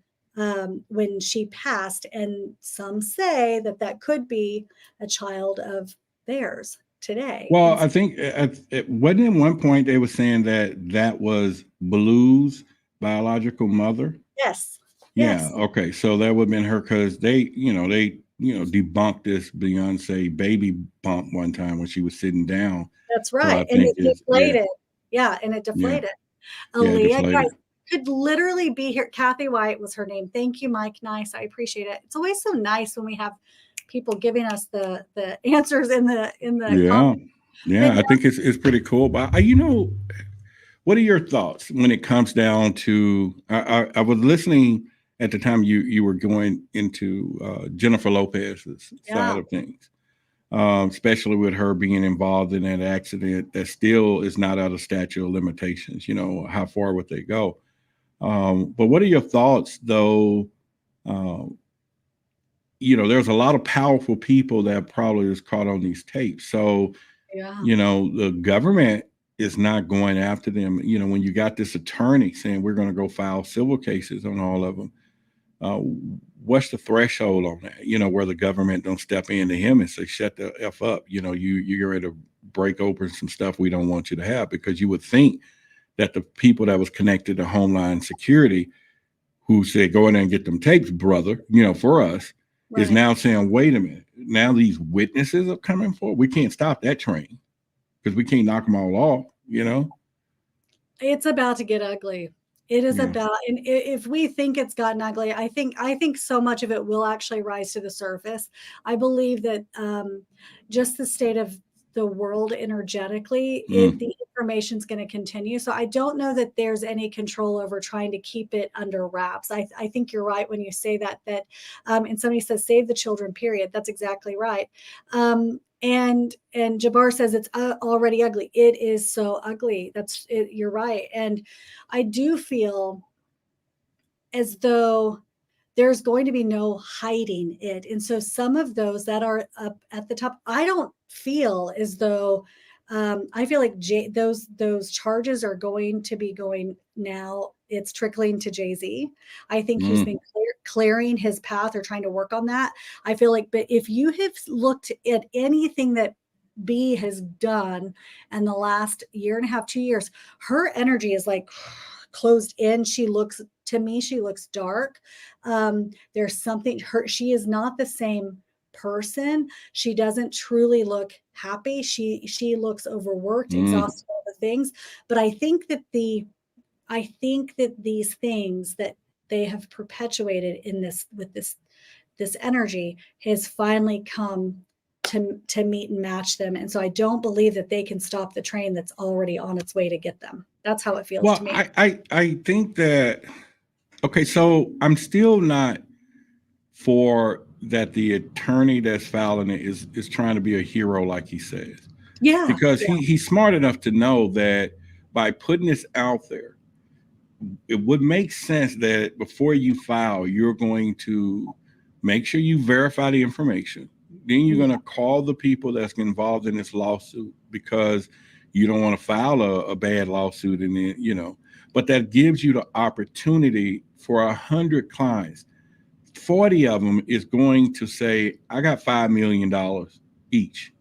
And some say that could be a child of theirs today. Well, I think it wasn't at one point they were saying that was Blue's biological mother. Yes. Yeah. Yes. Okay. So that would have been her, because they debunked this Beyonce baby bump one time when she was sitting down. That's right. So and it deflated. Yeah. And it deflated. Yeah. Aaliyah, guys, could literally be here. Kathy White was her name. Thank you, Mike. Nice. I appreciate it. It's always so nice when we have people giving us the answers in the comments. Yeah. I think it's pretty cool. But what are your thoughts when it comes down to? I was listening at the time you were going into Jennifer Lopez's side of things, especially with her being involved in that accident that still is not out of statute of limitations. How far would they go? But what are your thoughts, though? There's a lot of powerful people that probably is caught on these tapes. So, the government is not going after them. When you got this attorney saying we're going to go file civil cases on all of them, what's the threshold on that? Where the government don't step into him and say, shut the F up. You're ready to break open some stuff we don't want you to have, because you would think that the people that was connected to Homeland Security who said, go in there and get them tapes, brother, for us, is now saying, wait a minute, now these witnesses are coming forward. We can't stop that train, because we can't knock them all off, It's about to get ugly. It is about, and if we think it's gotten ugly, I think so much of it will actually rise to the surface. I believe that just the state of the world energetically, the information is going to continue. So I don't know that there's any control over trying to keep it under wraps. I think you're right when you say that, and somebody says, save the children, period. That's exactly right. And Jabbar says it's already ugly. It is so ugly. That's it. You're right. And I do feel as though there's going to be no hiding it. And so some of those that are up at the top, I don't feel as though I feel like those charges are going to be going now. It's trickling to Jay-Z. I think he's been clearing his path or trying to work on that. I feel like, but if you have looked at anything that B has done in the last year and a half, 2 years, her energy is like closed in. She looks dark. There's something she is not the same person. She doesn't truly look happy. She looks overworked, exhausted, all the things. But I think that these things that they have perpetuated in this with this energy has finally come to meet and match them. And so I don't believe that they can stop the train that's already on its way to get them. That's how it feels to me. I think that, okay, so I'm still not for that the attorney that's filing it is trying to be a hero, like he says. Yeah. Because he's smart enough to know that by putting this out there, it would make sense that before you file, you're going to make sure you verify the information. Then you're going to call the people that's involved in this lawsuit, because you don't want to file a bad lawsuit. And then, but that gives you the opportunity for 100 clients. 40 of them is going to say, I got $5 million each.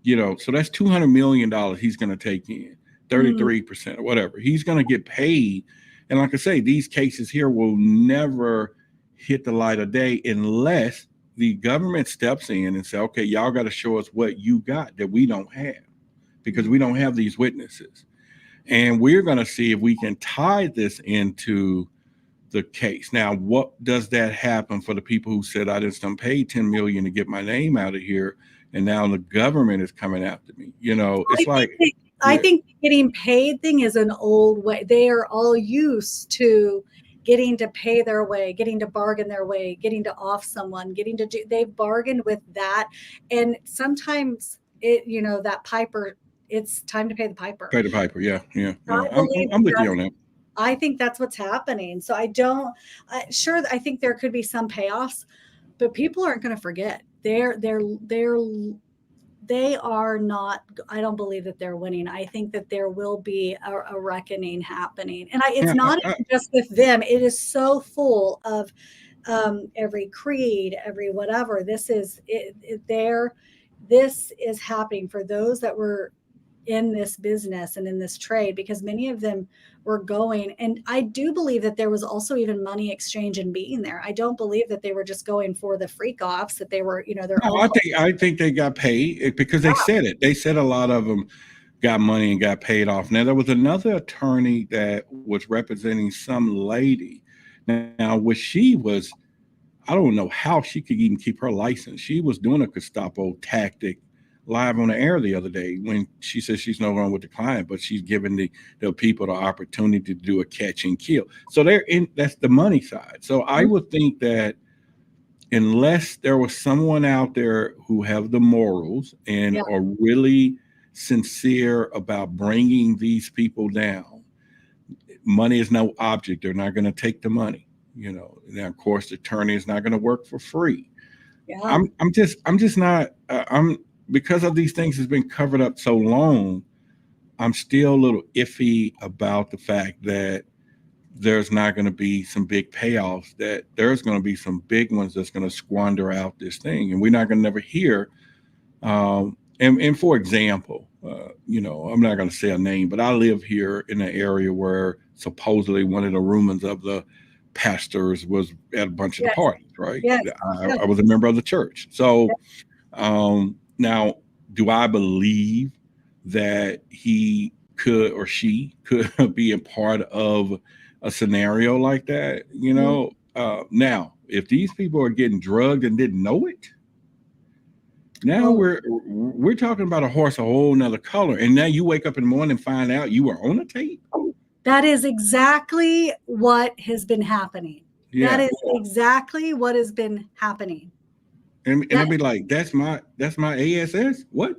So that's $200 million he's going to take in, 33% or whatever. He's going to get paid. And like I say, these cases here will never hit the light of day unless the government steps in and say, okay, y'all got to show us what you got that we don't have, because we don't have these witnesses. And we're going to see if we can tie this into the case. Now, what does that happen for the people who said, I just done paid $10 million to get my name out of here, and now the government is coming after me? I think the getting paid thing is an old way. They are all used to getting to pay their way, getting to bargain their way, getting to off someone, they've bargained with that. And sometimes that piper, it's time to pay the piper. Pay the piper. Yeah. I'm with you on that. I think that's what's happening. So I think there could be some payoffs, but people aren't going to forget. They are not, I don't believe that they're winning. I think that there will be a reckoning happening. And it's not just with them. It is so full of every creed, every whatever. This is happening for those that were in this business and in this trade, because many of them were going. And I do believe that there was also even money exchange in being there. I don't believe that they were just going for the freak offs, that they were, I think they got paid because they said it. They said a lot of them got money and got paid off. Now, there was another attorney that was representing some lady. Now, I don't know how she could even keep her license. She was doing a Gestapo tactic live on the air the other day when she says she's no longer with the client, but she's giving the people the opportunity to do a catch and kill. So that's the money side. So I would think that unless there was someone out there who have the morals and are really sincere about bringing these people down, money is no object. They're not going to take the money. Now, of course, the attorney is not going to work for free. Yeah. I'm just not. Because of these things has been covered up so long, I'm still a little iffy about the fact that there's not going to be some big payoffs, that there's going to be some big ones that's going to squander out this thing. And we're not going to never hear. And for example, I'm not going to say a name, but I live here in an area where supposedly one of the rumors of the pastors was at a bunch of the parties, right? Yes. I was a member of the church. So, now, do I believe that he could or she could be a part of a scenario like that? Now, if these people are getting drugged and didn't know it, Now we're talking about a horse a whole nother color, and now you wake up in the morning and find out you were on a tape. That is exactly what has been happening. Yeah. That is exactly what has been happening. And I'll be like, that's my ASS. What?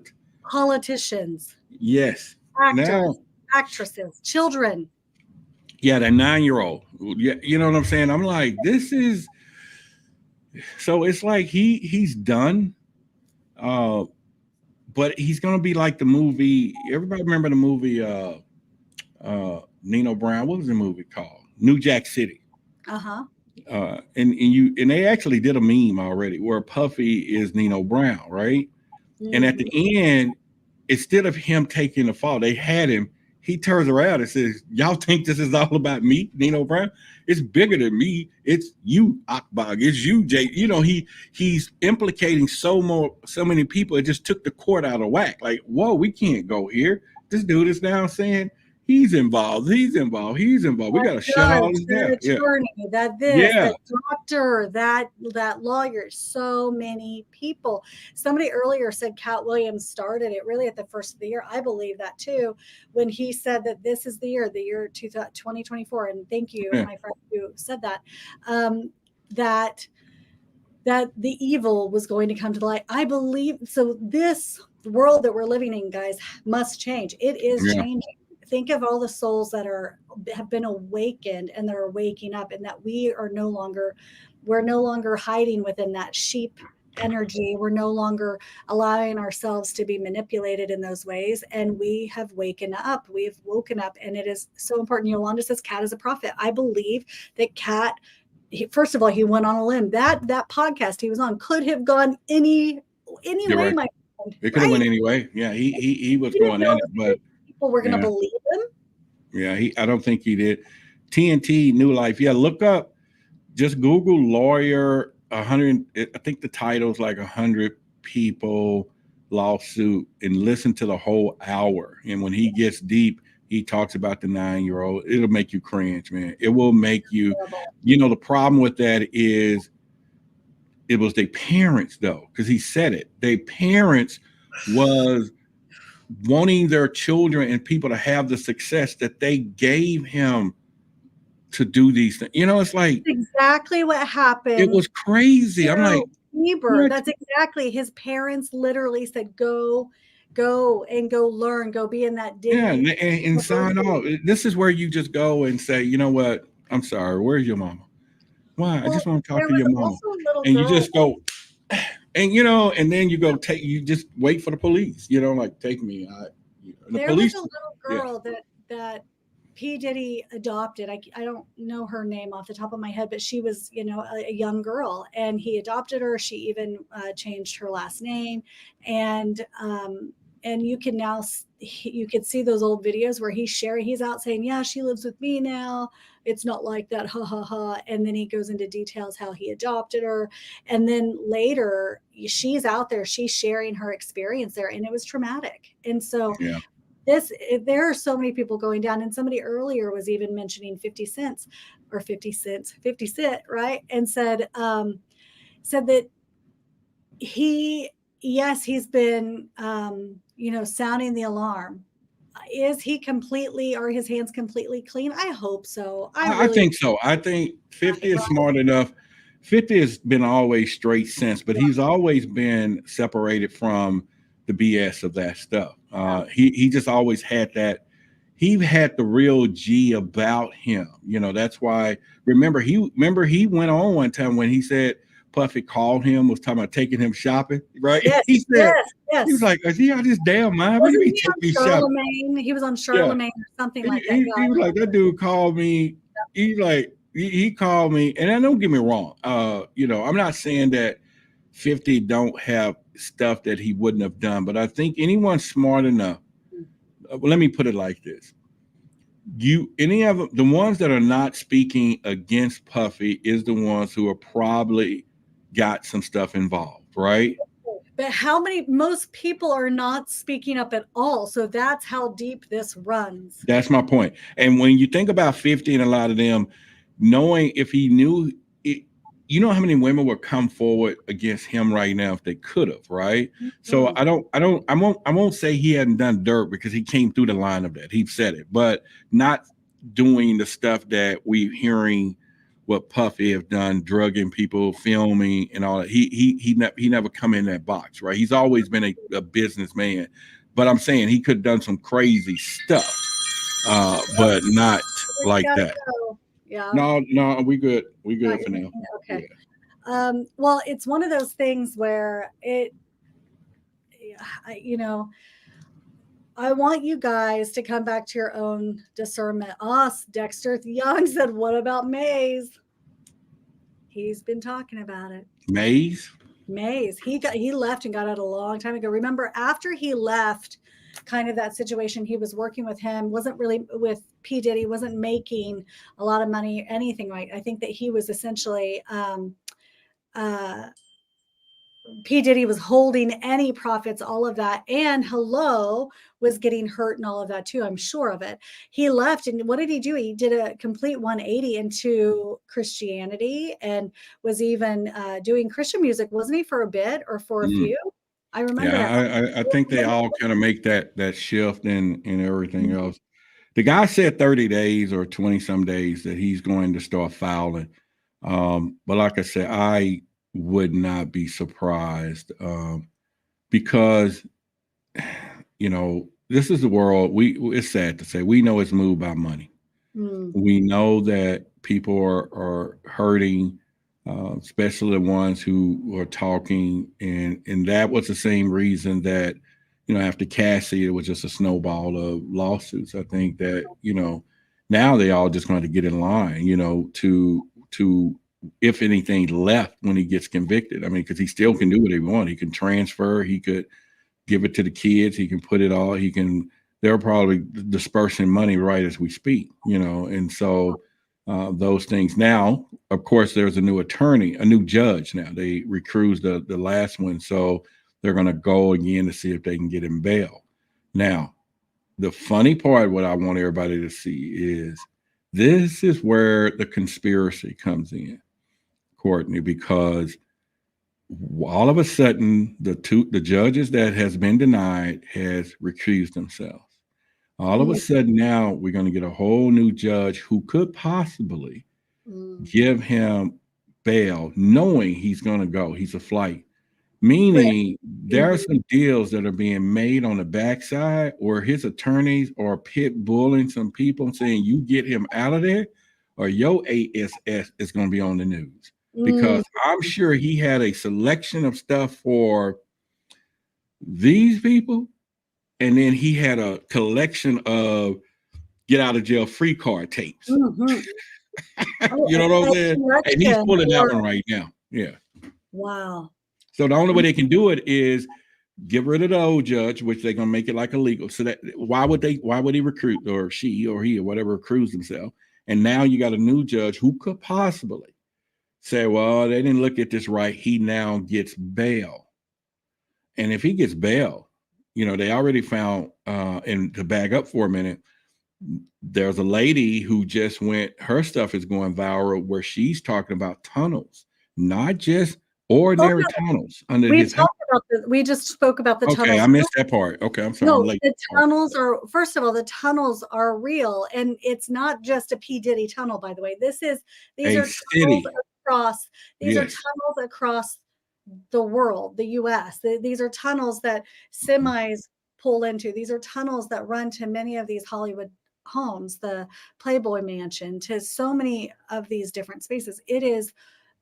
Politicians, Yes. actors, Now, actresses, children. yeah, that 9-year-old. Yeah, you know what I'm saying? I'm like, this is so it's like he's done. But he's gonna be like the movie. Everybody remember the movie Nino Brown? What was the movie called? New Jack City. Uh-huh. And they actually did a meme already where Puffy is Nino Brown, right? And at the end, instead of him taking the fall, they had him. He turns around and says, "Y'all think this is all about me, Nino Brown? It's bigger than me. It's you, Akbog. It's you, Jay." You know, he's implicating so many people. It just took the court out of whack. Like, whoa, we can't go here. This dude is now saying he's involved. He's involved. He's involved. We got to shut all this down. That attorney, that this, that doctor, that lawyer, so many people. Somebody earlier said Cat Williams started it really at the first of the year. I believe that too, when he said that this is the year 2024. And thank you, my friend who said that, that the evil was going to come to the light. I believe so. This world that we're living in, guys, must change. It is changing. Think of all the souls that have been awakened and they're waking up, and that we're no longer hiding within that sheep energy. We're no longer allowing ourselves to be manipulated in those ways. And we have woken up. We've woken up, and it is so important. Yolanda says Cat is a prophet. I believe that Cat, first of all, he went on a limb. That podcast he was on could have gone any way, right. my friend. It could have went any way. Yeah, he was going in it, but people were going to believe him. Yeah, I don't think he did. TNT New Life. Yeah, look up, just Google lawyer 100. I think the title's like 100 people lawsuit, and listen to the whole hour. And when he gets deep, he talks about the 9-year-old. It'll make you cringe, man. It will make you. You know, the problem with that is it was their parents, though, because he said it. Their parents was wanting their children and people to have the success that they gave him to do these things. You know, it's like that's exactly what happened. It was crazy. I'm like, Bieber, that's exactly, his parents literally said, go and go learn, go be in that Diddy. Yeah, and sign off. This is where you just go and say, you know what? I'm sorry. Where's your mama? Why? I just want to talk to your mama. And you just go, and you know, and then you go you just wait for the police, you know, like take me. There was a little girl that P. Diddy adopted. I don't know her name off the top of my head, but she was, you know, a young girl, and he adopted her. She even changed her last name, and you can now you could see those old videos where he's out saying, yeah, she lives with me now. It's not like that, ha ha ha. And then he goes into details how he adopted her, and then later she's out there, she's sharing her experience there, and it was traumatic. And so there are so many people going down, and somebody earlier was even mentioning 50 Cent, right? And said that he's been, you know, sounding the alarm. Is he are his hands completely clean? I hope so. I think so. I think 50 is smart enough. 50 has been always straight since, but he's always been separated from the BS of that stuff. He just always had that. He had the real G about him. You know, that's why. Remember he went on one time when he said Puffy called him, was talking about taking him shopping, right? Yes, he said, yes. He was like, "Is he out of his damn mind? What do you mean take me shopping?" He was on Charlemagne or something like that. He was like, that dude called me. He's like, he called me, and don't get me wrong. You know, I'm not saying that 50 don't have stuff that he wouldn't have done, but I think anyone smart enough. Let me put it like this: any of them, the ones that are not speaking against Puffy, is the ones who are probably got some stuff involved, right? But most people are not speaking up at all. So that's how deep this runs. That's my point. And when you think about 50 and a lot of them, knowing if he knew it, you know how many women would come forward against him right now if they could have, right? So Mm, I won't say he hadn't done dirt because he came through the line of that. He said it, but not doing the stuff that we hearing what Puffy have done, drugging people, filming, and all that. He never come in that box, right? He's always been a businessman, but I'm saying he could have done some crazy stuff, but not we like gotta that. go. Yeah. No, no, we good. We Got good your for now. meeting? Yeah. Okay. Well, it's one of those things where you know, I want you guys to come back to your own discernment. Us, Dexter Young said, what about Maze? He's been talking about it. Maze. Maze. He left and got out a long time ago. Remember, after he left kind of that situation, he was working with him, wasn't really with P. Diddy, wasn't making a lot of money, anything, right? I think that he was essentially uh P. Diddy was holding any profits, all of that. And Hello was getting hurt and all of that too. I'm sure of it. He left. And what did he do? He did a complete 180 into Christianity and was even doing Christian music, wasn't he, for a bit or for a Mm. few? I remember that. Yeah, I think they all kind of make that shift and everything Mhm. else. The guy said 30 days or 20 some days that he's going to start fouling. But like I said, I would not be surprised because this is the world. It's sad to say we know it's moved by money. Mm, We know that people are hurting, especially the ones who are talking, and that was the same reason that after Cassie, it was just a snowball of lawsuits. I think that now they all just going to get in line, to if anything left when he gets convicted. I mean, because he still can do what he wants. He can transfer. He could give it to the kids. He can put it all. He can. They're probably dispersing money right as we speak, and so those things. Now, of course, there's a new attorney, a new judge. Now they recruited the last one, so they're going to go again to see if they can get him bail. Now, the funny part, what I want everybody to see is this is where the conspiracy comes in, Courtney, because all of a sudden the judges that has been denied has recused themselves. All of a mm, sudden now we're going to get a whole new judge who could possibly mm. give him bail knowing he's going to go, he's a flight, Right. meaning there are Mhm. some deals that are being made on the backside or his attorneys are pit bulling some people saying you get him out of there or your ass is going to be on the news, Mm, because I'm sure he had a selection of stuff for these people, and then he had a collection of get out of jail free card tapes. mhm. Oh, You know what I'm a saying? And he's connection pulling that or one right now. Yeah. wow. So the only way they can do it is get rid of the old judge, which they're gonna make it like illegal. So that why would he recruit, or she or he or whatever recruits himself? And now you got a new judge who could possibly say, well, they didn't look at this right. He now gets bail. And if he gets bail, they already found and to back up for a minute, there's a lady who just went, her stuff is going viral where she's talking about tunnels, not just Oh, ordinary no, tunnels under we his house. talked about we just spoke about the Okay, tunnels. I missed that part. Okay, I'm sorry, I'm No, late. the tunnels are, first of all, the tunnels are real, and it's not just a P. Diddy tunnel, by the way. These A are tunnels city. across, these are Yes. tunnels across the world, the US. These are tunnels that semis pull into. These are tunnels that run to many of these Hollywood homes, the Playboy Mansion, to so many of these different spaces. It is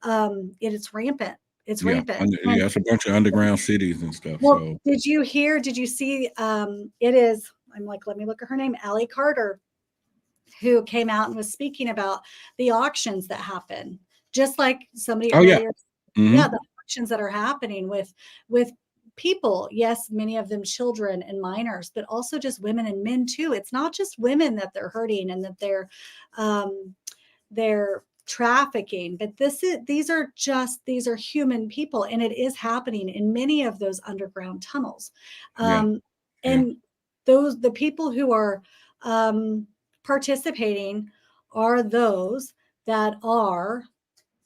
rampant. It's Yeah. rampant. And Yeah, it's a bunch of underground cities and stuff. well, So did you see, it is, I'm like, let me look at her name, Allie Carter, who came out and was speaking about the auctions that happen, just like somebody oh yeah. earlier. Yeah, Hmm. the auctions that are happening with people. Yes, many of them children and minors, but also just women and men too. It's not just women that they're hurting and that um, they're trafficking, but these are human people, and it is happening in many of those underground tunnels. Yeah. um, Yeah. and the people who are um, participating are those that are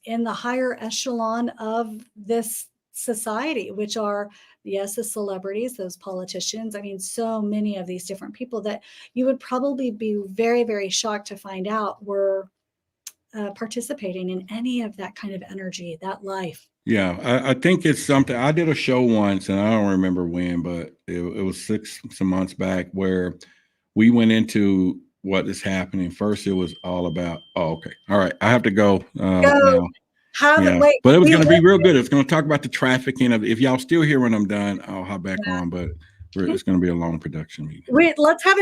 in the higher echelon of this society, which are, yes, the celebrities, those politicians. I mean, so many of these different people that you would probably be very, very shocked to find out were participating in any of that kind of energy, that life. Yeah, I think it's something. I did a show once, and I don't remember when, but it was some months back, where we went into what is happening. First, it was all about, oh, okay, all right, I have to go Go now. have Yeah, wait. but it was We going to be live. real good. It's going to talk about the trafficking of. If y'all still here when I'm done, I'll hop back on. But it's going to be a long production meeting. Wait, let's have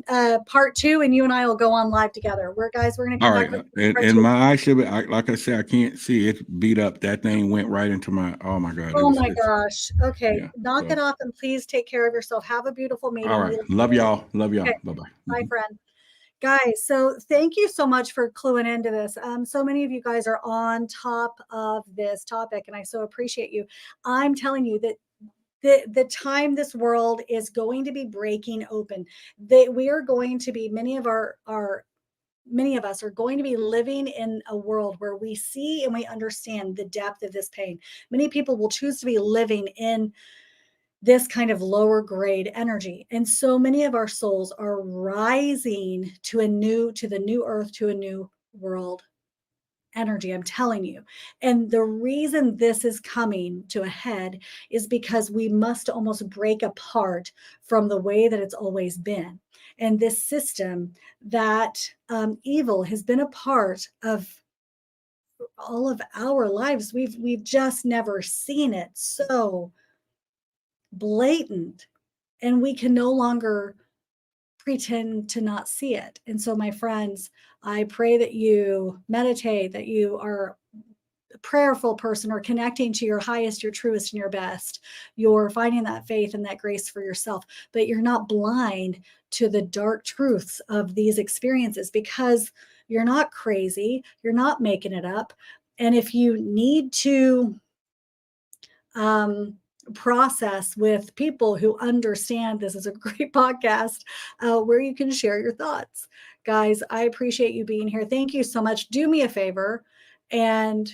a part 2, and you and I will go on live together. We're going to come All back right, with and my eyes should be like I said, I can't see it. Beat up. That thing went right into my. Oh my god! Oh my gosh. Okay, Yeah. knock it off, and please take care of yourself. Have a beautiful meeting. All right, love y'all. Love y'all. Okay. Bye bye. Bye, friend. Guys, so thank you so much for cluing into this. So many of you guys are on top of this topic, and I so appreciate you. I'm telling you that the time this world is going to be breaking open, that we are going to be, many of us are going to be living in a world where we see and we understand the depth of this pain. Many people will choose to be living in this kind of lower grade energy. And so many of our souls are rising to the new earth, to a new world energy. I'm telling you. And the reason this is coming to a head is because we must almost break apart from the way that it's always been. And this system that evil has been a part of all of our lives, we've just never seen it so blatant, and we can no longer pretend to not see it. And so, my friends, I pray that you meditate, that you are a prayerful person, or connecting to your highest, your truest, and your best. You're finding that faith and that grace for yourself, but you're not blind to the dark truths of these experiences, because you're not crazy, you're not making it up. And if you need to process with people who understand, this is a great podcast where you can share your thoughts. Guys, I appreciate you being here. Thank you so much. Do me a favor and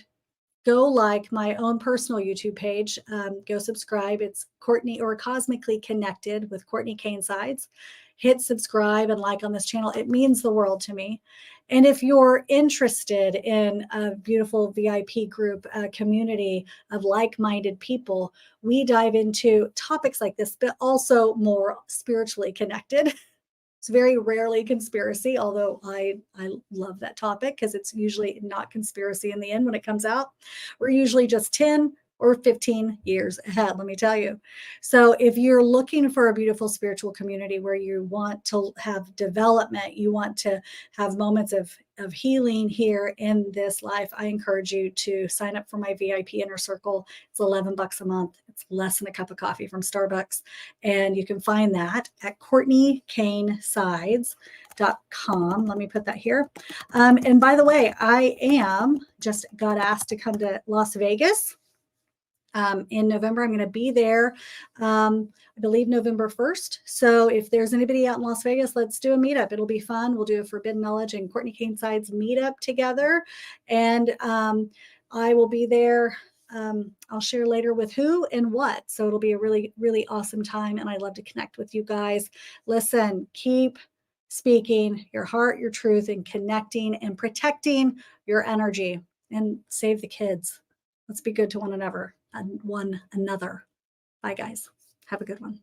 go like my own personal YouTube page. Go subscribe. It's Cortney, or Cosmically Connected with Cortney Kane Sides. Hit subscribe and like on this channel. It means the world to me. And if you're interested in a beautiful VIP group, a community of like-minded people, we dive into topics like this, but also more spiritually connected. It's very rarely conspiracy, although I love that topic because it's usually not conspiracy in the end when it comes out. We're usually just 10 or 15 years ahead, let me tell you. So if you're looking for a beautiful spiritual community where you want to have development, you want to have moments of healing here in this life, I encourage you to sign up for my VIP Inner Circle. It's $11 a month. It's less than a cup of coffee from Starbucks. And you can find that at CourtneyCaneSides.com. Let me put that here. And by the way, I just got asked to come to Las Vegas in November. I'm going to be there, I believe November 1st. So if there's anybody out in Las Vegas, let's do a meetup. It'll be fun. We'll do a Forbidden Knowledge and Cortney Kane Sides meetup together. And I will be there. I'll share later with who and what. So it'll be a really, really awesome time. And I'd love to connect with you guys. Listen, keep speaking your heart, your truth, and connecting and protecting your energy, and save the kids. Let's be good to one another. Bye, guys. Have a good one.